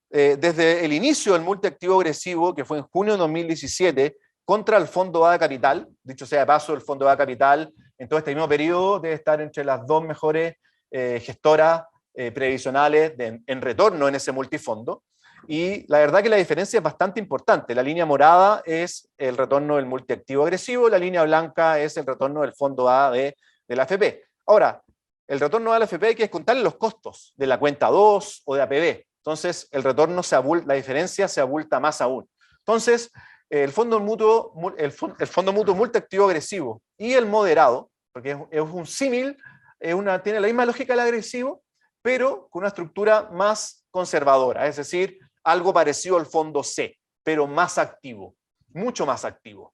desde el inicio del multiactivo agresivo, que fue en junio de 2017, contra el fondo A Capital. Dicho sea de paso, el fondo A Capital en todo este mismo periodo debe estar entre las 2 mejores gestoras previsionales en retorno en ese multifondo. Y la verdad que la diferencia es bastante importante. La línea morada es el retorno del multiactivo agresivo, la línea blanca es el retorno del fondo A de la AFP. Ahora, el retorno de la AFP hay que descontarle los costos de la cuenta 2 o de APB. Entonces, el retorno la diferencia se abulta más aún. Entonces, el fondo mutuo multiactivo agresivo y el moderado, porque es un símil, tiene la misma lógica del agresivo, pero con una estructura más conservadora, es decir, algo parecido al fondo C, pero más activo, mucho más activo.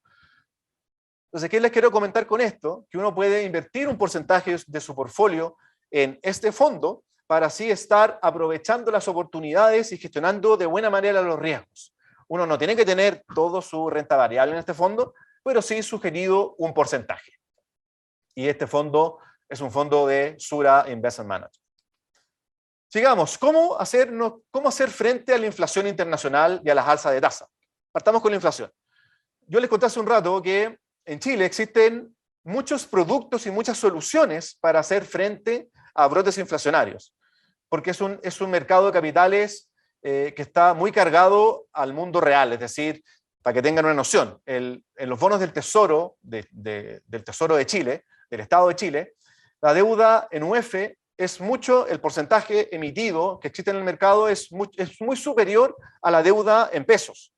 Entonces, ¿qué les quiero comentar con esto? Que uno puede invertir un porcentaje de su portfolio en este fondo para así estar aprovechando las oportunidades y gestionando de buena manera los riesgos. Uno no tiene que tener todo su renta variable en este fondo, pero sí sugerido un porcentaje. Y este fondo Es un fondo de Sura Investment Management. Sigamos, ¿cómo hacer frente a la inflación internacional y a las alzas de tasa? Partamos con la inflación. Yo les conté hace un rato que en Chile existen muchos productos y muchas soluciones para hacer frente a brotes inflacionarios, porque es un mercado de capitales que está muy cargado al mundo real, es decir, para que tengan una noción, en los bonos del Tesoro, del Tesoro de Chile, del Estado de Chile, la deuda en UF es mucho, el porcentaje emitido que existe en el mercado es muy superior a la deuda en pesos.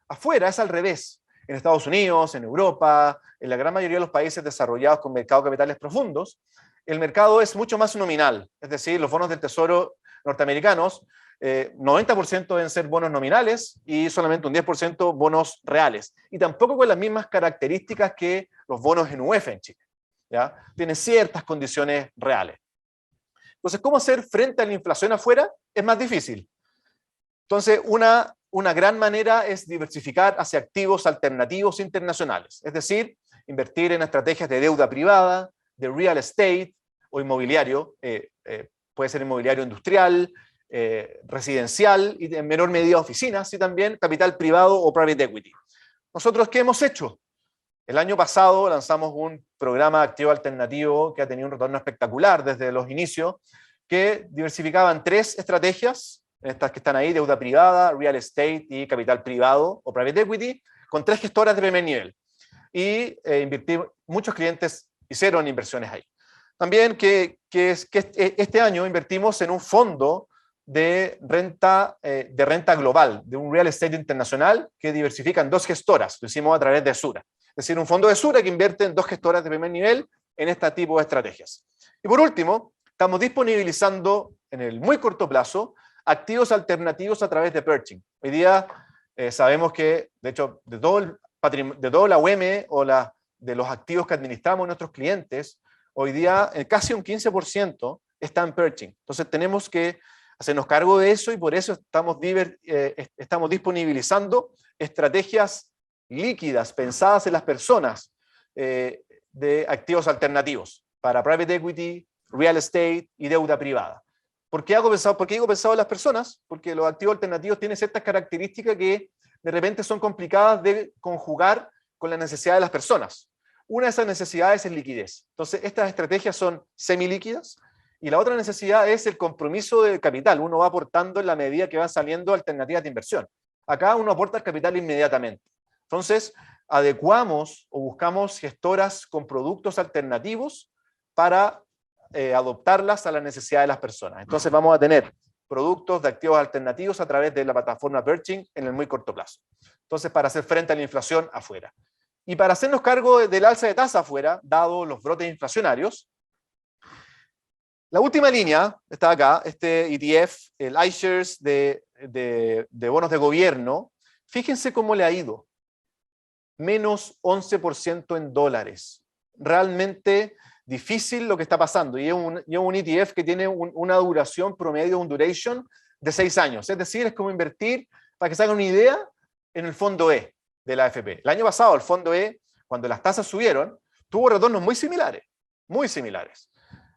Afuera es al revés. En Estados Unidos, en Europa, en la gran mayoría de los países desarrollados con mercados de capitales profundos, el mercado es mucho más nominal. Es decir, los bonos del Tesoro norteamericanos, 90% deben ser bonos nominales y solamente un 10% bonos reales. Y tampoco con las mismas características que los bonos en UF en Chile. ¿Ya? Tienen ciertas condiciones reales. Entonces, ¿cómo hacer frente a la inflación afuera? Es más difícil. Entonces, una gran manera es diversificar hacia activos alternativos internacionales, es decir, invertir en estrategias de deuda privada, de real estate o inmobiliario, puede ser inmobiliario industrial, residencial y en menor medida oficinas, y también capital privado o private equity. ¿Nosotros qué hemos hecho? El año pasado lanzamos un programa activo alternativo que ha tenido un retorno espectacular desde los inicios, que diversificaban 3 estrategias, estas que están ahí, deuda privada, real estate y capital privado o private equity, con 3 gestoras de primer nivel. Y muchos clientes hicieron inversiones ahí. También que este año invertimos en un fondo de renta global, de un real estate internacional que diversifica en 2 gestoras. Lo hicimos a través de Sura. Es decir, un fondo de Sura que invierte en 2 gestoras de primer nivel en este tipo de estrategias. Y por último, estamos disponibilizando en el muy corto plazo activos alternativos a través de Pershing. Hoy día sabemos que, de hecho, de toda la UM o de los activos que administramos nuestros clientes, hoy día casi un 15% está en Pershing. Entonces tenemos que hacernos cargo de eso y por eso estamos disponibilizando estrategias líquidas pensadas en las personas de activos alternativos para private equity, real estate y deuda privada. ¿Por qué digo pensado en las personas? Porque los activos alternativos tienen ciertas características que de repente son complicadas de conjugar con la necesidad de las personas. Una de esas necesidades es liquidez. Entonces, estas estrategias son semilíquidas y la otra necesidad es el compromiso de capital. Uno va aportando en la medida que van saliendo alternativas de inversión. Acá uno aporta el capital inmediatamente. Entonces, adecuamos o buscamos gestoras con productos alternativos para adoptarlas a la necesidad de las personas. Entonces vamos a tener productos de activos alternativos a través de la plataforma Pershing en el muy corto plazo. Entonces, para hacer frente a la inflación afuera. Y para hacernos cargo del alza de tasa afuera, dado los brotes inflacionarios, la última línea está acá, este ETF, el iShares de bonos de gobierno. Fíjense cómo le ha ido. Menos 11% en dólares. Realmente difícil lo que está pasando. Y es un ETF que tiene una duración promedio, un duration de 6 años. Es decir, es como invertir, para que se hagan una idea, en el fondo E de la AFP. El año pasado, el fondo E, cuando las tasas subieron, tuvo retornos muy similares. Muy similares.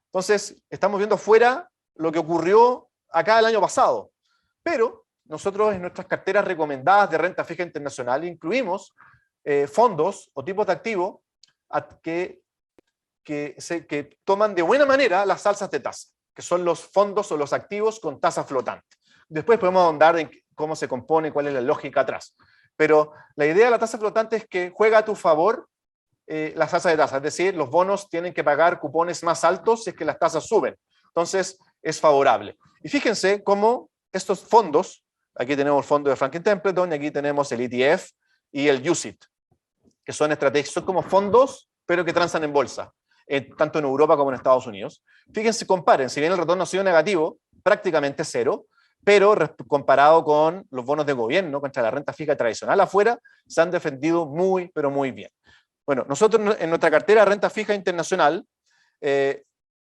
Entonces, estamos viendo afuera lo que ocurrió acá el año pasado. Pero nosotros en nuestras carteras recomendadas de renta fija internacional incluimos fondos o tipos de activos que toman de buena manera las alzas de tasa, que son los fondos o los activos con tasa flotante. Después podemos ahondar en cómo se compone, cuál es la lógica atrás. Pero la idea de la tasa flotante es que juega a tu favor las tasas de tasa, es decir, los bonos tienen que pagar cupones más altos si es que las tasas suben. Entonces, es favorable. Y fíjense cómo estos fondos, aquí tenemos el fondo de Franklin Templeton y aquí tenemos el ETF y el UCIT, que son estrategias, son como fondos, pero que transan en bolsa, tanto en Europa como en Estados Unidos. Fíjense, comparen, si bien el retorno ha sido negativo, prácticamente cero, pero comparado con los bonos de gobierno, contra la renta fija tradicional afuera, se han defendido muy, pero muy bien. Bueno, nosotros en nuestra cartera de renta fija internacional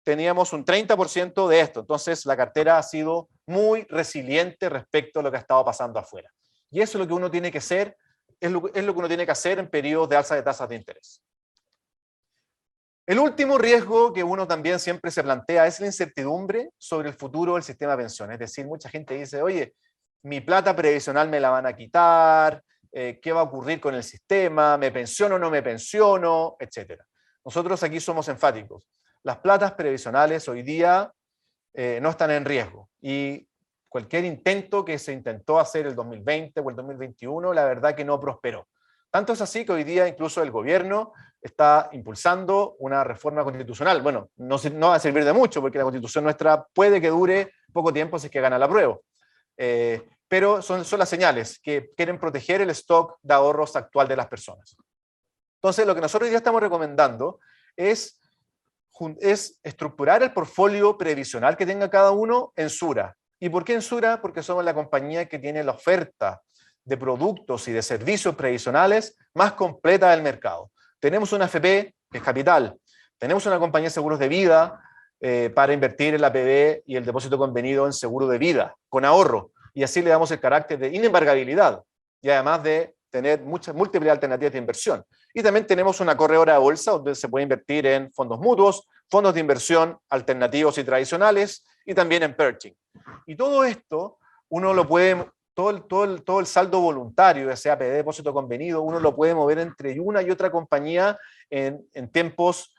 teníamos un 30% de esto, entonces la cartera ha sido muy resiliente respecto a lo que ha estado pasando afuera. Y eso es lo que uno tiene que hacer, es lo que uno tiene que hacer en periodos de alza de tasas de interés. El último riesgo que uno también siempre se plantea es la incertidumbre sobre el futuro del sistema de pensiones. Es decir, mucha gente dice, oye, mi plata previsional me la van a quitar, ¿qué va a ocurrir con el sistema? ¿Me pensiono o no me pensiono? Etcétera. Nosotros aquí somos enfáticos. Las platas previsionales hoy día no están en riesgo y cualquier intento que se intentó hacer el 2020 o el 2021, la verdad que no prosperó. Tanto es así que hoy día incluso el gobierno está impulsando una reforma constitucional. Bueno, no va a servir de mucho porque la constitución nuestra puede que dure poco tiempo si es que gana la prueba. Pero son las señales que quieren proteger el stock de ahorros actual de las personas. Entonces, lo que nosotros hoy día estamos recomendando es estructurar el portfolio previsional que tenga cada uno en Sura. ¿Y por qué en Sura? Porque somos la compañía que tiene la oferta de productos y de servicios previsionales más completa del mercado. Tenemos una AFP, que es capital, tenemos una compañía de seguros de vida para invertir en la APB y el depósito convenido en seguro de vida, con ahorro, y así le damos el carácter de inembargabilidad, y además de tener muchas múltiples alternativas de inversión. Y también tenemos una corredora de bolsa donde se puede invertir en fondos mutuos, fondos de inversión alternativos y tradicionales, y también en perching. Y todo esto, uno lo puede, todo el saldo voluntario, ya sea APB, depósito convenido, uno lo puede mover entre una y otra compañía en tiempos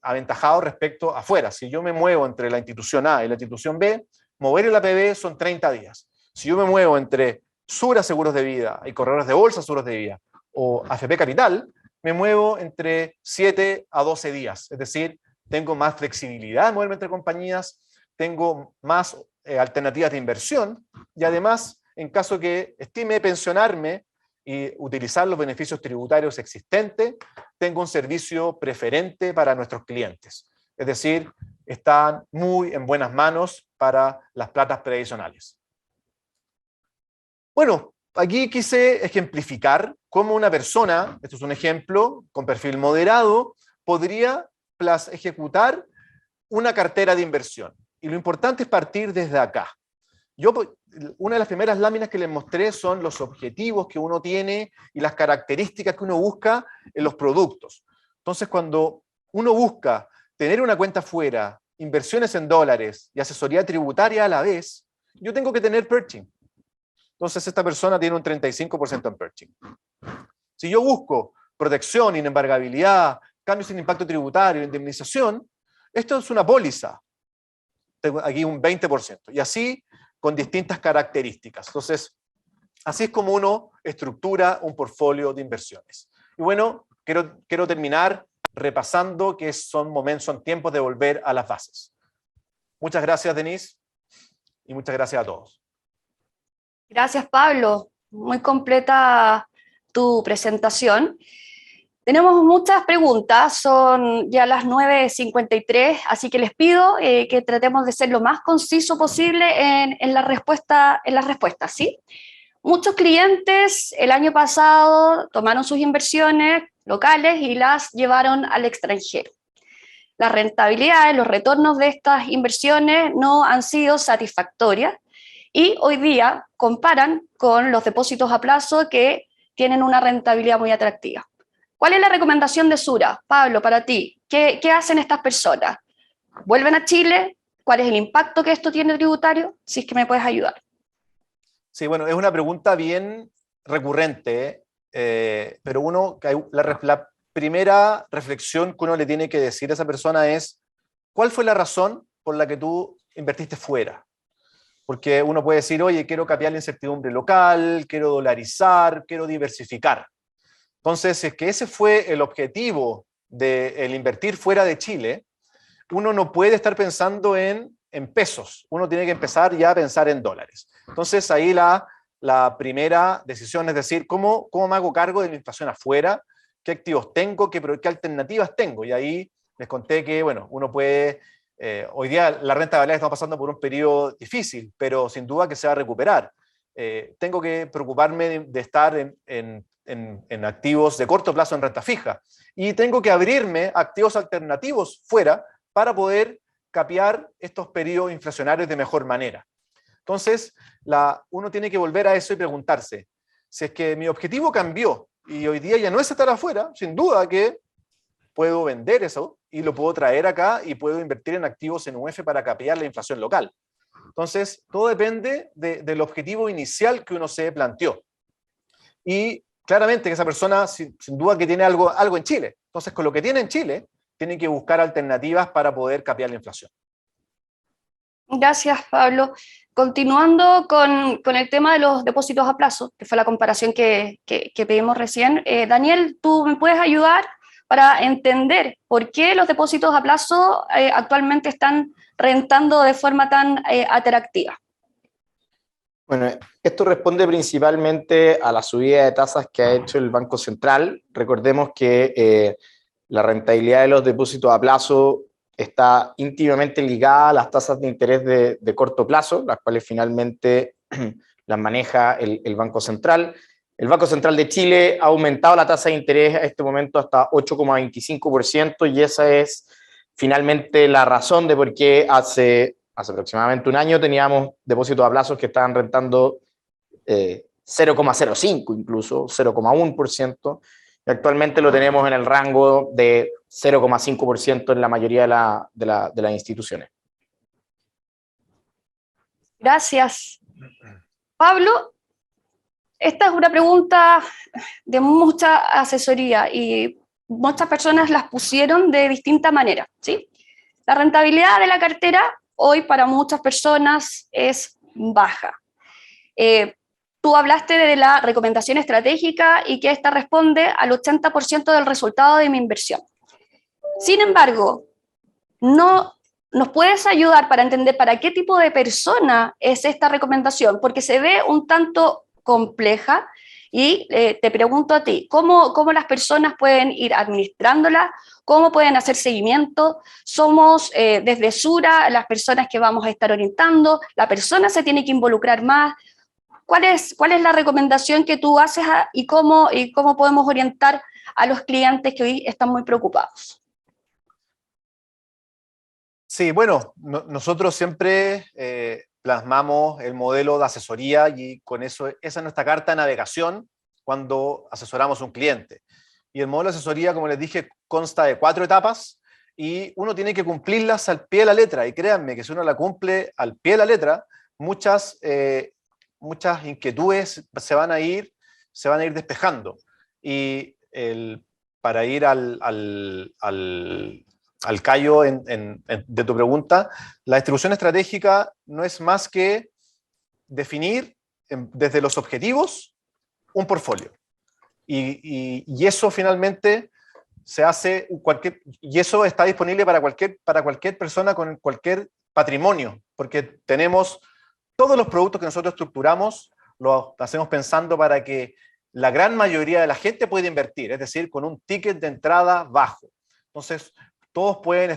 aventajados respecto a afuera. Si yo me muevo entre la institución A y la institución B, mover el APB son 30 días. Si yo me muevo entre Sura Seguros de Vida y corredores de bolsa Seguros de Vida o AFP Capital, me muevo entre 7 a 12 días. Es decir, tengo más flexibilidad de moverme entre compañías, tengo más alternativas de inversión y además, en caso que estime pensionarme y utilizar los beneficios tributarios existentes, tengo un servicio preferente para nuestros clientes. Es decir, están muy en buenas manos para las platas previsionales. Bueno, aquí quise ejemplificar cómo una persona, esto es un ejemplo, con perfil moderado, podría ejecutar una cartera de inversión. Y lo importante es partir desde acá. Una de las primeras láminas que les mostré son los objetivos que uno tiene y las características que uno busca en los productos. Entonces, cuando uno busca tener una cuenta fuera, inversiones en dólares y asesoría tributaria a la vez, yo tengo que tener perching. Entonces, esta persona tiene un 35% en perching. Si yo busco protección, inembargabilidad, cambios sin impacto tributario, indemnización, esto es una póliza. Tengo aquí un 20%. Y así con distintas características. Entonces, así es como uno estructura un portfolio de inversiones. Y bueno, quiero terminar repasando que son tiempos de volver a las bases. Muchas gracias, Denise, y muchas gracias a todos. Gracias, Pablo. Muy completa tu presentación. Tenemos muchas preguntas, son ya las 9:53, así que les pido que tratemos de ser lo más conciso posible en las respuestas, ¿sí? Muchos clientes el año pasado tomaron sus inversiones locales y las llevaron al extranjero. Las rentabilidades, los retornos de estas inversiones no han sido satisfactorias y hoy día comparan con los depósitos a plazo que tienen una rentabilidad muy atractiva. ¿Cuál es la recomendación de Sura? Pablo, para ti, ¿qué hacen estas personas? ¿Vuelven a Chile? ¿Cuál es el impacto que esto tiene tributario? Si es que me puedes ayudar. Sí, bueno, es una pregunta bien recurrente, pero la primera reflexión que uno le tiene que decir a esa persona es, ¿cuál fue la razón por la que tú invertiste fuera? Porque uno puede decir, oye, quiero capear la incertidumbre local, quiero dolarizar, quiero diversificar. Entonces, si es que ese fue el objetivo del invertir fuera de Chile, uno no puede estar pensando en pesos, uno tiene que empezar ya a pensar en dólares. Entonces, ahí la primera decisión es decir, ¿cómo me hago cargo de mi inflación afuera? ¿Qué activos tengo? ¿Qué alternativas tengo? Y ahí les conté que, bueno, uno puede... hoy día la renta variable está pasando por un periodo difícil, pero sin duda que se va a recuperar. Tengo que preocuparme de estar en activos de corto plazo en renta fija. Y tengo que abrirme a activos alternativos fuera para poder capear estos periodos inflacionarios de mejor manera. Entonces, uno tiene que volver a eso y preguntarse, si es que mi objetivo cambió y hoy día ya no es estar afuera, sin duda que puedo vender eso y lo puedo traer acá y puedo invertir en activos en UF para capear la inflación local. Entonces, todo depende del objetivo inicial que uno se planteó. Y claramente que esa persona, sin duda que tiene algo en Chile. Entonces, con lo que tiene en Chile, tiene que buscar alternativas para poder capear la inflación. Gracias, Pablo. Continuando con el tema de los depósitos a plazo, que fue la comparación que pedimos recién, Daniel, ¿tú me puedes ayudar para entender por qué los depósitos a plazo actualmente están rentando de forma tan atractiva? Bueno, esto responde principalmente a la subida de tasas que ha hecho el Banco Central. Recordemos que la rentabilidad de los depósitos a plazo está íntimamente ligada a las tasas de interés de corto plazo, las cuales finalmente las maneja el Banco Central. El Banco Central de Chile ha aumentado la tasa de interés a este momento hasta 8,25% y esa es finalmente la razón de por qué hace aproximadamente un año teníamos depósitos a plazos que estaban rentando 0,05, incluso 0,1%, y actualmente lo tenemos en el rango de 0,5% en la mayoría de las instituciones. Gracias. Pablo, esta es una pregunta de mucha asesoría y muchas personas las pusieron de distinta manera, ¿sí? La rentabilidad de la cartera hoy para muchas personas es baja. Tú hablaste de la recomendación estratégica y que esta responde al 80% del resultado de mi inversión. Sin embargo, no nos puedes ayudar para entender para qué tipo de persona es esta recomendación, porque se ve un tanto compleja y te pregunto a ti, ¿cómo las personas pueden ir administrándola? ¿Cómo pueden hacer seguimiento? Somos desde Sura las personas que vamos a estar orientando, la persona se tiene que involucrar más. ¿Cuál es la recomendación que tú haces y cómo podemos orientar a los clientes que hoy están muy preocupados? Sí, bueno, nosotros siempre plasmamos el modelo de asesoría y con eso, esa es nuestra carta de navegación cuando asesoramos a un cliente. Y el modelo de asesoría, como les dije, consta de 4 etapas y uno tiene que cumplirlas al pie de la letra. Y créanme que si uno la cumple al pie de la letra, muchas inquietudes se van a ir despejando. Y para ir al callo de tu pregunta, la distribución estratégica no es más que definir desde los objetivos un portfolio. Y eso finalmente se hace, y eso está disponible para cualquier persona con cualquier patrimonio, porque tenemos todos los productos que nosotros estructuramos, los hacemos pensando para que la gran mayoría de la gente pueda invertir, es decir, con un ticket de entrada bajo. Entonces, todos pueden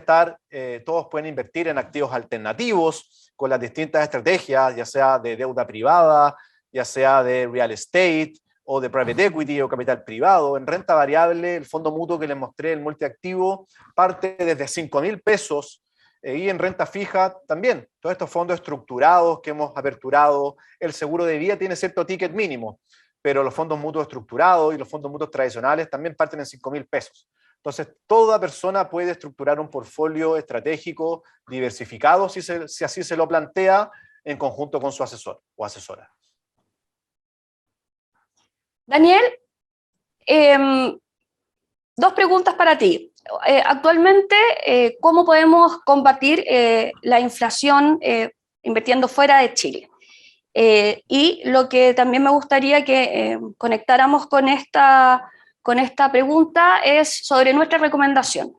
invertir en activos alternativos con las distintas estrategias, ya sea de deuda privada, ya sea de real estate, o de private equity o capital privado. En renta variable, el fondo mutuo que les mostré, el multiactivo, parte desde 5.000 pesos, y en renta fija también. Todos estos fondos estructurados que hemos aperturado, el seguro de vida tiene cierto ticket mínimo, pero los fondos mutuos estructurados y los fondos mutuos tradicionales también parten en 5.000 pesos. Entonces, toda persona puede estructurar un portfolio estratégico diversificado, si así se lo plantea, en conjunto con su asesor o asesora. Daniel, 2 preguntas para ti. Actualmente, ¿cómo podemos combatir la inflación invirtiendo fuera de Chile? Y lo que también me gustaría que conectáramos con esta pregunta es sobre nuestra recomendación.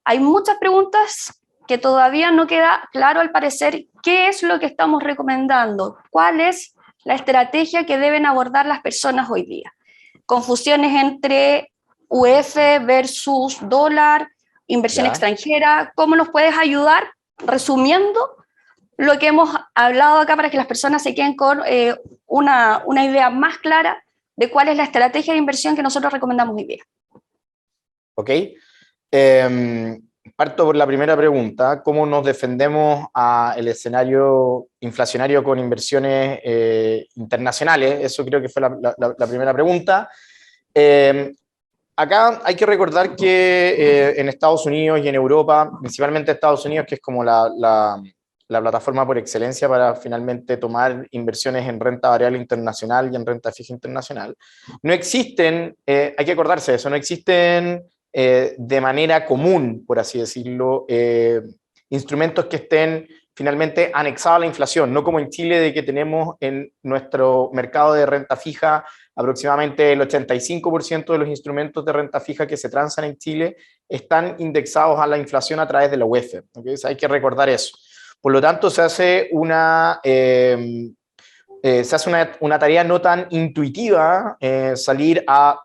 Hay muchas preguntas que todavía no queda claro al parecer qué es lo que estamos recomendando, cuál es la estrategia que deben abordar las personas hoy día. Confusiones entre UF versus dólar, inversión extranjera. ¿Cómo nos puedes ayudar resumiendo lo que hemos hablado acá para que las personas se queden con una idea más clara de cuál es la estrategia de inversión que nosotros recomendamos hoy día? Ok. Parto por la primera pregunta. ¿Cómo nos defendemos al escenario inflacionario con inversiones internacionales? Eso creo que fue la primera pregunta. Acá hay que recordar que en Estados Unidos y en Europa, principalmente Estados Unidos, que es como la plataforma por excelencia para finalmente tomar inversiones en renta variable internacional y en renta fija internacional, no existen, hay que acordarse de eso, no existen de manera común, por así decirlo, instrumentos que estén finalmente anexados a la inflación, no como en Chile, de que tenemos en nuestro mercado de renta fija aproximadamente el 85% de los instrumentos de renta fija que se transan en Chile están indexados a la inflación a través de la UEF, ¿okay? O sea, hay que recordar eso. Por lo tanto, se hace una tarea no tan intuitiva salir a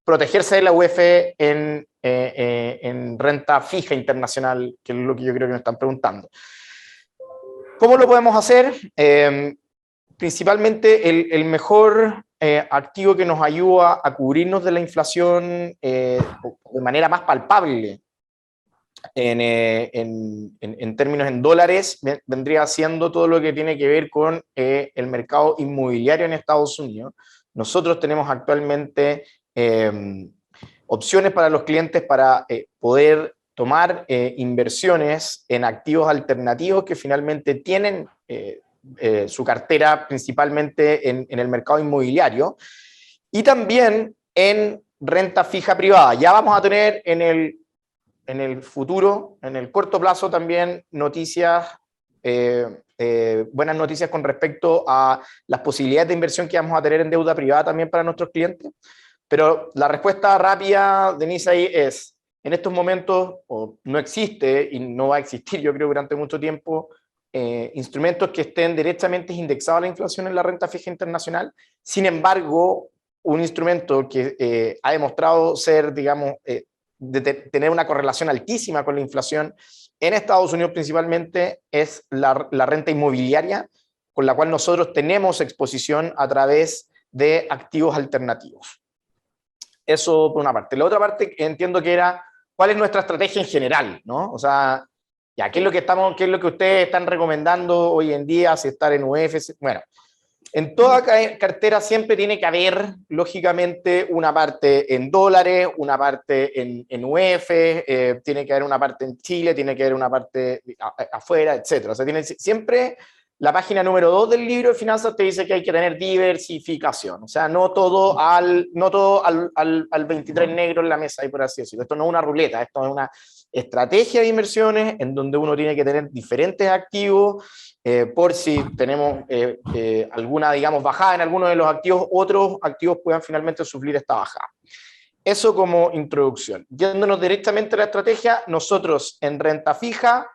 protegerse de la UEF en renta fija internacional, que es lo que yo creo que nos están preguntando. ¿Cómo lo podemos hacer? Principalmente el mejor activo que nos ayuda a cubrirnos de la inflación de manera más palpable en términos en dólares, vendría siendo todo lo que tiene que ver con el mercado inmobiliario en Estados Unidos. Nosotros tenemos actualmente opciones para los clientes para poder tomar inversiones en activos alternativos que finalmente tienen su cartera principalmente en el mercado inmobiliario y también en renta fija privada. Ya vamos a tener en el futuro, en el corto plazo también noticias, buenas noticias con respecto a las posibilidades de inversión que vamos a tener en deuda privada también para nuestros clientes. Pero la respuesta rápida, Denise, ahí es, en estos momentos no existe y no va a existir, yo creo, durante mucho tiempo, instrumentos que estén directamente indexados a la inflación en la renta fija internacional. Sin embargo, un instrumento que ha demostrado ser, digamos, tener una correlación altísima con la inflación en Estados Unidos principalmente es la renta inmobiliaria, con la cual nosotros tenemos exposición a través de activos alternativos. Eso por una parte. La otra parte entiendo que era cuál es nuestra estrategia en general, ¿no? O sea, ya, ¿qué es lo que ustedes están recomendando hoy en día? Si estar en UEF, bueno, en toda cartera siempre tiene que haber, lógicamente, una parte en dólares, una parte en UEF, tiene que haber una parte en Chile, tiene que haber una parte afuera, etc. O sea, siempre la página número 2 del libro de finanzas te dice que hay que tener diversificación. O sea, no todo al 23 negro en la mesa, y por así decirlo. Esto no es una ruleta, esto es una estrategia de inversiones en donde uno tiene que tener diferentes activos por si tenemos alguna, digamos, bajada en alguno de los activos, otros activos puedan finalmente sufrir esta bajada. Eso como introducción. Yéndonos directamente a la estrategia, nosotros en renta fija,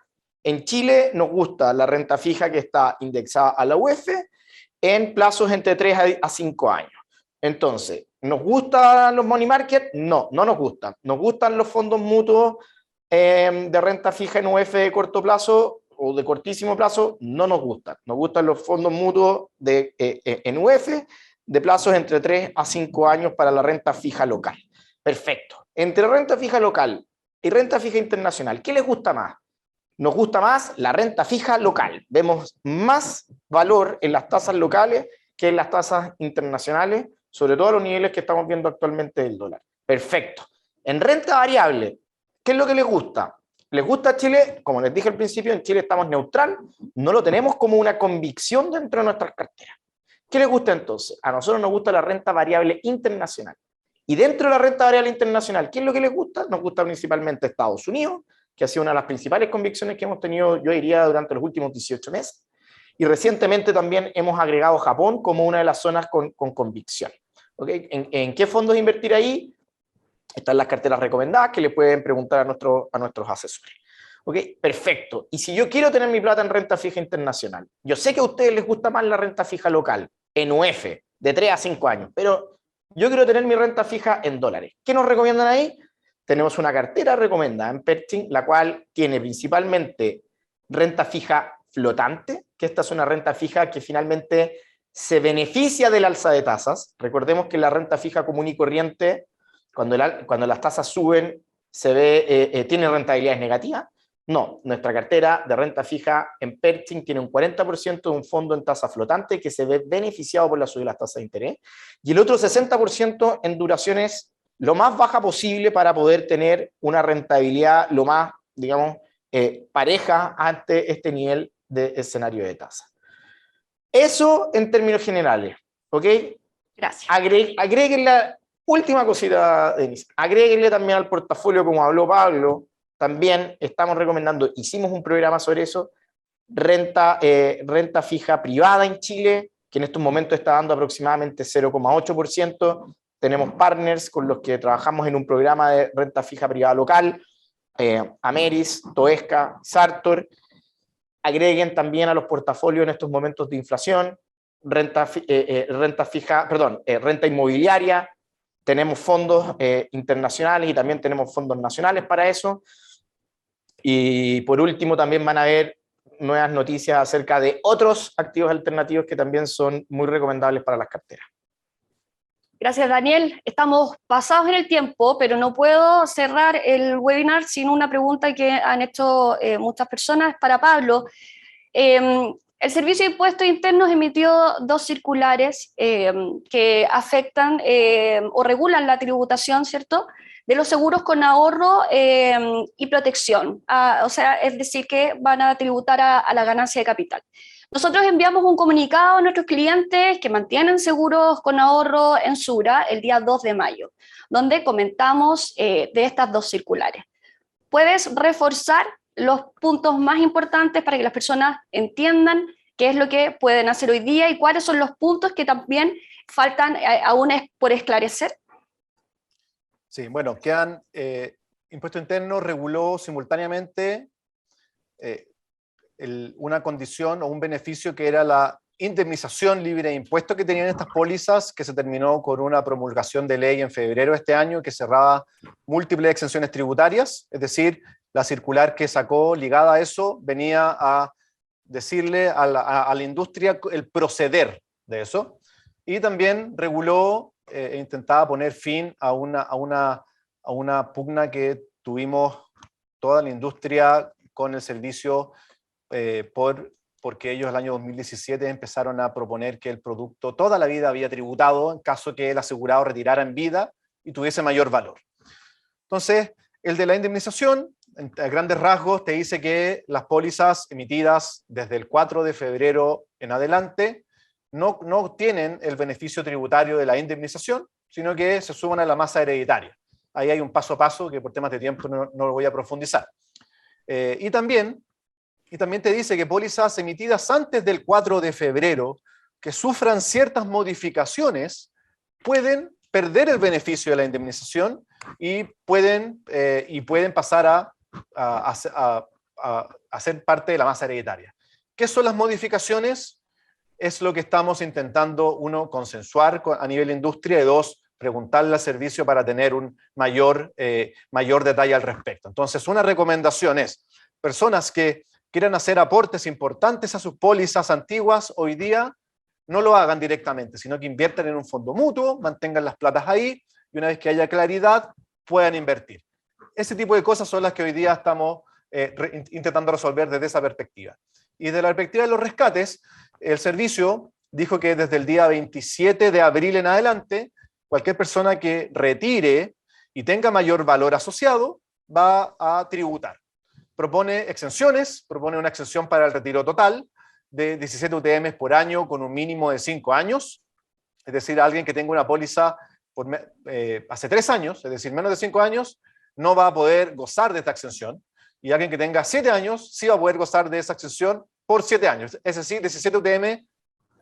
en Chile nos gusta la renta fija que está indexada a la UEF en plazos entre 3 a 5 años. Entonces, ¿nos gustan los money market? No, no nos gustan. ¿Nos gustan los fondos mutuos de renta fija en UEF de corto plazo o de cortísimo plazo? No nos gustan. Nos gustan los fondos mutuos en UEF de plazos entre 3 a 5 años para la renta fija local. Perfecto. Entre renta fija local y renta fija internacional, ¿qué les gusta más? Nos gusta más la renta fija local. Vemos más valor en las tasas locales que en las tasas internacionales, sobre todo a los niveles que estamos viendo actualmente del dólar. Perfecto. En renta variable, ¿qué es lo que les gusta? ¿Les gusta Chile? Como les dije al principio, en Chile estamos neutral, no lo tenemos como una convicción dentro de nuestras carteras. ¿Qué les gusta entonces? A nosotros nos gusta la renta variable internacional. Y dentro de la renta variable internacional, ¿qué es lo que les gusta? Nos gusta principalmente Estados Unidos, que ha sido una de las principales convicciones que hemos tenido, yo diría, durante los últimos 18 meses. Y recientemente también hemos agregado Japón como una de las zonas con convicción. ¿Okay? ¿En qué fondos invertir ahí? Están las carteras recomendadas que le pueden preguntar a nuestros asesores. ¿Okay? Perfecto. Y si yo quiero tener mi plata en renta fija internacional, yo sé que a ustedes les gusta más la renta fija local, en UEF, de 3 a 5 años, pero yo quiero tener mi renta fija en dólares. ¿Qué nos recomiendan ahí? Tenemos una cartera recomendada en Pershing, la cual tiene principalmente renta fija flotante, que esta es una renta fija que finalmente se beneficia del alza de tasas. Recordemos que la renta fija común y corriente, cuando las tasas suben, tiene rentabilidades negativas. No, nuestra cartera de renta fija en Pershing tiene un 40% de un fondo en tasa flotante que se ve beneficiado por la subida de las tasas de interés, y el otro 60% en duraciones lo más baja posible para poder tener una rentabilidad lo más, digamos, pareja ante este nivel de escenario de tasa. Eso en términos generales, ¿ok? Gracias. Agréguenle la última cosita, Denise, agréguenle también al portafolio, como habló Pablo, también estamos recomendando, hicimos un programa sobre eso, renta fija privada en Chile, que en estos momentos está dando aproximadamente 0,8%. Tenemos partners con los que trabajamos en un programa de renta fija privada local, Ameris, Toesca, Sartor. Agreguen también a los portafolios en estos momentos de inflación, renta inmobiliaria. Tenemos fondos internacionales y también tenemos fondos nacionales para eso. Y por último también van a haber nuevas noticias acerca de otros activos alternativos que también son muy recomendables para las carteras. Gracias, Daniel. Estamos pasados en el tiempo, pero no puedo cerrar el webinar sin una pregunta que han hecho muchas personas para Pablo. El Servicio de Impuestos Internos emitió 2 circulares que afectan o regulan la tributación, ¿cierto?, de los seguros con ahorro y protección. O sea, es decir, que van a tributar a la ganancia de capital. Nosotros enviamos un comunicado a nuestros clientes que mantienen seguros con ahorro en Sura el día 2 de mayo, donde comentamos de estas 2 circulares. ¿Puedes reforzar los puntos más importantes para que las personas entiendan qué es lo que pueden hacer hoy día y cuáles son los puntos que también faltan aún por esclarecer? Sí, bueno, Impuesto Interno reguló simultáneamente una condición o un beneficio que era la indemnización libre de impuestos que tenían estas pólizas, que se terminó con una promulgación de ley en febrero de este año que cerraba múltiples exenciones tributarias, es decir, la circular que sacó ligada a eso venía a decirle a la industria el proceder de eso, y también reguló e intentaba poner fin a una pugna que tuvimos toda la industria con el servicio porque ellos el año 2017 empezaron a proponer que el producto toda la vida había tributado en caso que el asegurado retirara en vida y tuviese mayor valor. Entonces, el de la indemnización, a grandes rasgos, te dice que las pólizas emitidas desde el 4 de febrero en adelante no tienen el beneficio tributario de la indemnización, sino que se suman a la masa hereditaria. Ahí hay un paso a paso que por temas de tiempo no lo voy a profundizar. Y también te dice que pólizas emitidas antes del 4 de febrero que sufran ciertas modificaciones pueden perder el beneficio de la indemnización y pueden pasar a ser parte de la masa hereditaria. ¿Qué son las modificaciones? Es lo que estamos intentando, uno, consensuar a nivel industria, y dos, preguntarle al servicio para tener un mayor detalle al respecto. Entonces, una recomendación es, personas que quieran hacer aportes importantes a sus pólizas antiguas, hoy día no lo hagan directamente, sino que inviertan en un fondo mutuo, mantengan las platas ahí, y una vez que haya claridad, puedan invertir. Ese tipo de cosas son las que hoy día estamos intentando resolver desde esa perspectiva. Y desde la perspectiva de los rescates, el servicio dijo que desde el día 27 de abril en adelante, cualquier persona que retire y tenga mayor valor asociado va a tributar. Propone exenciones, propone una exención para el retiro total de 17 UTM por año con un mínimo de 5 años, es decir, alguien que tenga una póliza hace 3 años, es decir, menos de 5 años, no va a poder gozar de esta exención, y alguien que tenga 7 años sí va a poder gozar de esa exención por 7 años, es decir, 17 UTM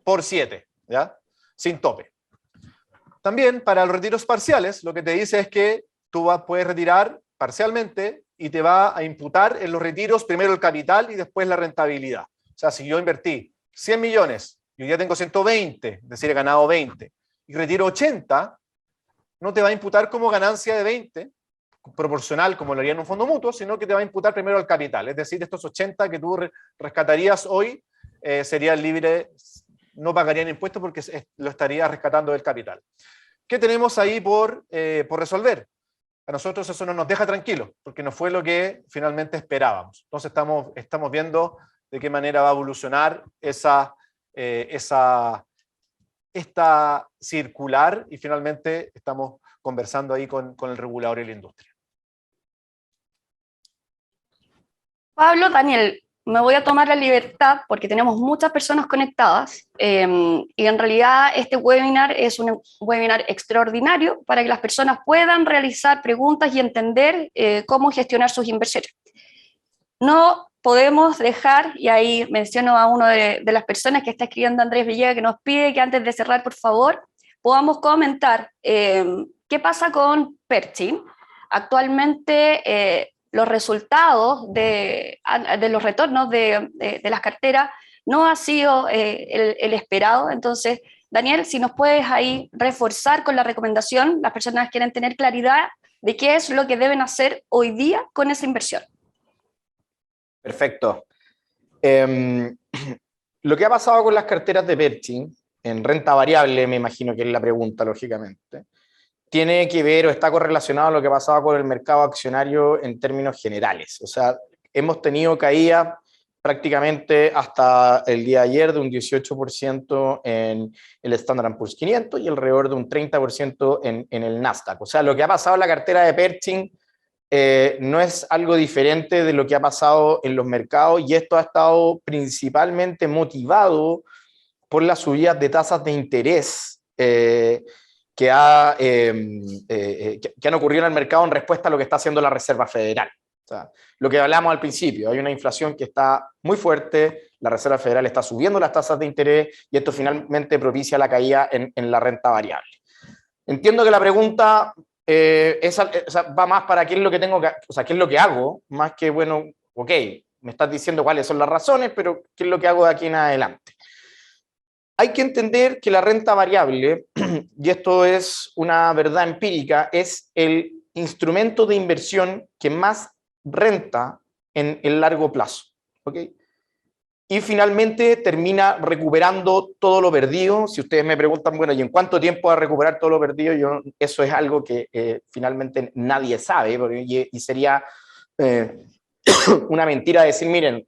por 7, ¿ya? Sin tope. También para los retiros parciales, lo que te dice es que tú puedes retirar parcialmente y te va a imputar en los retiros primero el capital y después la rentabilidad. O sea, si yo invertí 100 millones y hoy ya tengo 120, es decir, he ganado 20, y retiro 80, no te va a imputar como ganancia de 20, proporcional como lo haría en un fondo mutuo, sino que te va a imputar primero el capital. Es decir, estos 80 que tú rescatarías hoy serían libres, no pagarían impuestos porque lo estarías rescatando del capital. ¿Qué tenemos ahí por resolver? A nosotros eso no nos deja tranquilos, porque no fue lo que finalmente esperábamos. Entonces estamos viendo de qué manera va a evolucionar esta circular, y finalmente estamos conversando ahí con el regulador y la industria. Pablo, Daniel, me voy a tomar la libertad porque tenemos muchas personas conectadas y en realidad este webinar es un webinar extraordinario para que las personas puedan realizar preguntas y entender cómo gestionar sus inversiones. No podemos dejar, y ahí menciono a uno de las personas que está escribiendo, Andrés Villegas, que nos pide que antes de cerrar, por favor, podamos comentar qué pasa con Pershing. Actualmente los resultados de los retornos de las carteras no ha sido el esperado. Entonces, Daniel, si nos puedes ahí reforzar con la recomendación, las personas quieren tener claridad de qué es lo que deben hacer hoy día con esa inversión. Perfecto. Lo que ha pasado con las carteras de Pershing, en renta variable, me imagino que es la pregunta, lógicamente, tiene que ver o está correlacionado a lo que ha pasado con el mercado accionario en términos generales. O sea, hemos tenido caída prácticamente hasta el día de ayer de un 18% en el Standard & Poor's 500 y alrededor de un 30% en el Nasdaq. O sea, lo que ha pasado en la cartera de Pershing no es algo diferente de lo que ha pasado en los mercados, y esto ha estado principalmente motivado por las subidas de tasas de interés que han ocurrido en el mercado en respuesta a lo que está haciendo la Reserva Federal. O sea, lo que hablamos al principio, hay una inflación que está muy fuerte, la Reserva Federal está subiendo las tasas de interés y esto finalmente propicia la caída en la renta variable. Entiendo que la pregunta va más para qué es lo que tengo que, o sea, qué es lo que hago, más que, bueno, ok, me estás diciendo cuáles son las razones, pero qué es lo que hago de aquí en adelante. Hay que entender que la renta variable, y esto es una verdad empírica, es el instrumento de inversión que más renta en el largo plazo, ¿ok? Y finalmente termina recuperando todo lo perdido. Si ustedes me preguntan, bueno, ¿y en cuánto tiempo va a recuperar todo lo perdido? Eso es algo que finalmente nadie sabe, y sería una mentira decir, miren,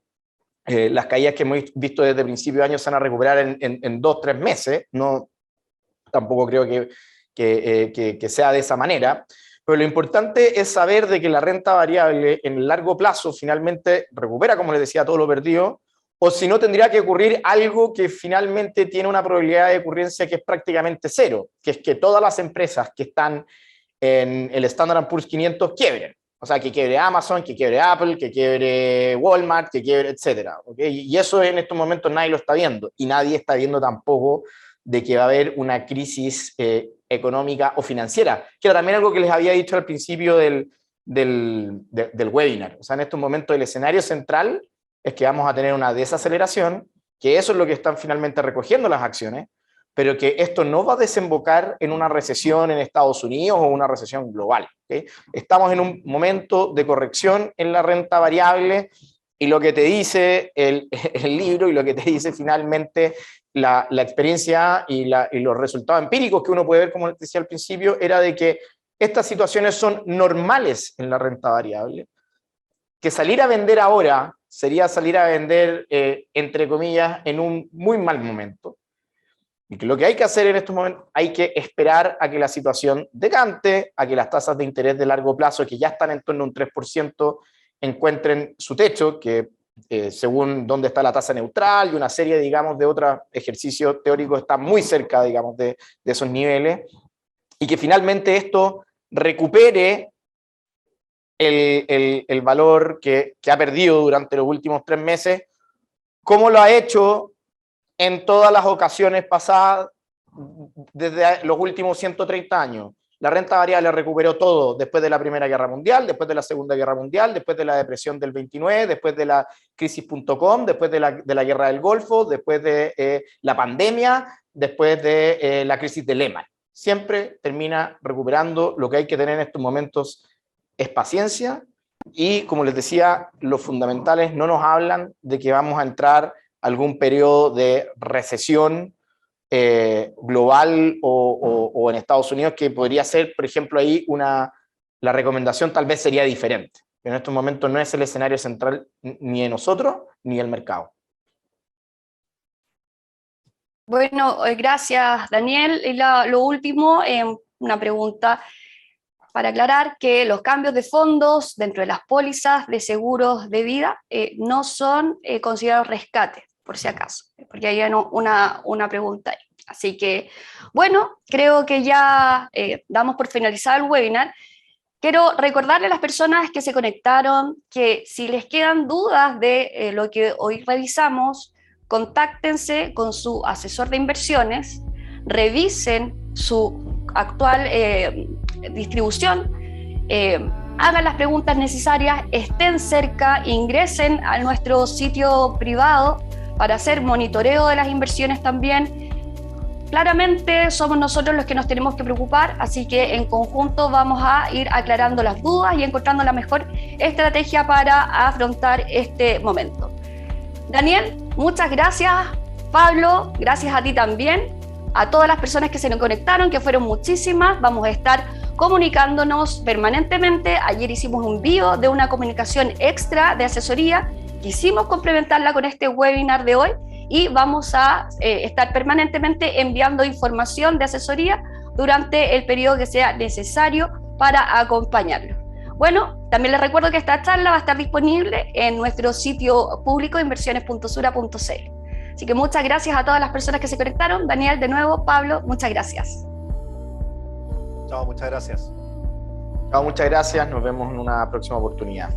las caídas que hemos visto desde principio de año se van a recuperar en 2-3 meses. No, tampoco creo que sea de esa manera. Pero lo importante es saber de que la renta variable en el largo plazo finalmente recupera, como les decía, todo lo perdido, o si no tendría que ocurrir algo que finalmente tiene una probabilidad de ocurrencia que es prácticamente cero, que es que todas las empresas que están en el Standard & Poor's 500 quiebren. O sea, que quiebre Amazon, que quiebre Apple, que quiebre Walmart, que quiebre, etcétera, ¿okay? Y eso en estos momentos nadie lo está viendo, y nadie está viendo tampoco de que va a haber una crisis económica o financiera, que era también algo que les había dicho al principio del webinar. O sea, en estos momentos el escenario central es que vamos a tener una desaceleración, que eso es lo que están finalmente recogiendo las acciones, pero que esto no va a desembocar en una recesión en Estados Unidos o una recesión global, ¿okay? Estamos en un momento de corrección en la renta variable, y lo que te dice el libro y lo que te dice finalmente la experiencia y los resultados empíricos que uno puede ver, como les decía al principio, era de que estas situaciones son normales en la renta variable, que salir a vender ahora sería salir a vender, entre comillas, en un muy mal momento, y que lo que hay que hacer en estos momentos, hay que esperar a que la situación decante, a que las tasas de interés de largo plazo, que ya están en torno a un 3%, encuentren su techo, que según dónde está la tasa neutral y una serie, digamos, de otros ejercicios teóricos, está muy cerca, digamos, de esos niveles, y que finalmente esto recupere el valor que ha perdido durante los últimos 3 meses, como lo ha hecho en todas las ocasiones pasadas desde los últimos 130 años. La renta variable recuperó todo después de la Primera Guerra Mundial, después de la Segunda Guerra Mundial, después de la depresión del 29, después de la crisis.com, después de la Guerra del Golfo, después de la pandemia, después de la crisis de Lehman. Siempre termina recuperando. Lo que hay que tener en estos momentos es paciencia, y como les decía, los fundamentales no nos hablan de que vamos a entrar a algún periodo de recesión global o en Estados Unidos, que podría ser, por ejemplo, ahí la recomendación tal vez sería diferente. Pero en estos momentos no es el escenario central ni de nosotros ni del mercado. Bueno, gracias, Daniel. Y lo último, una pregunta. para aclarar que los cambios de fondos dentro de las pólizas de seguros de vida no son considerados rescates, por si acaso, porque hay una pregunta ahí. Así que, bueno, creo que ya damos por finalizado el webinar. Quiero recordarle a las personas que se conectaron que si les quedan dudas de lo que hoy revisamos, contáctense con su asesor de inversiones, revisen su actual distribución, hagan las preguntas necesarias, estén cerca, ingresen a nuestro sitio privado para hacer monitoreo de las inversiones también. Claramente somos nosotros los que nos tenemos que preocupar, así que en conjunto vamos a ir aclarando las dudas y encontrando la mejor estrategia para afrontar este momento. Daniel, muchas gracias. Pablo, gracias a ti también. A todas las personas que se nos conectaron, que fueron muchísimas, vamos a estar comunicándonos permanentemente. Ayer hicimos un vivo de una comunicación extra de asesoría, quisimos complementarla con este webinar de hoy y vamos a estar permanentemente enviando información de asesoría durante el periodo que sea necesario para acompañarlo. Bueno, también les recuerdo que esta charla va a estar disponible en nuestro sitio público inversiones.sura.cl. Así que muchas gracias a todas las personas que se conectaron. Daniel, de nuevo, Pablo, muchas gracias. Chao, muchas gracias. Chao, muchas gracias. Nos vemos en una próxima oportunidad.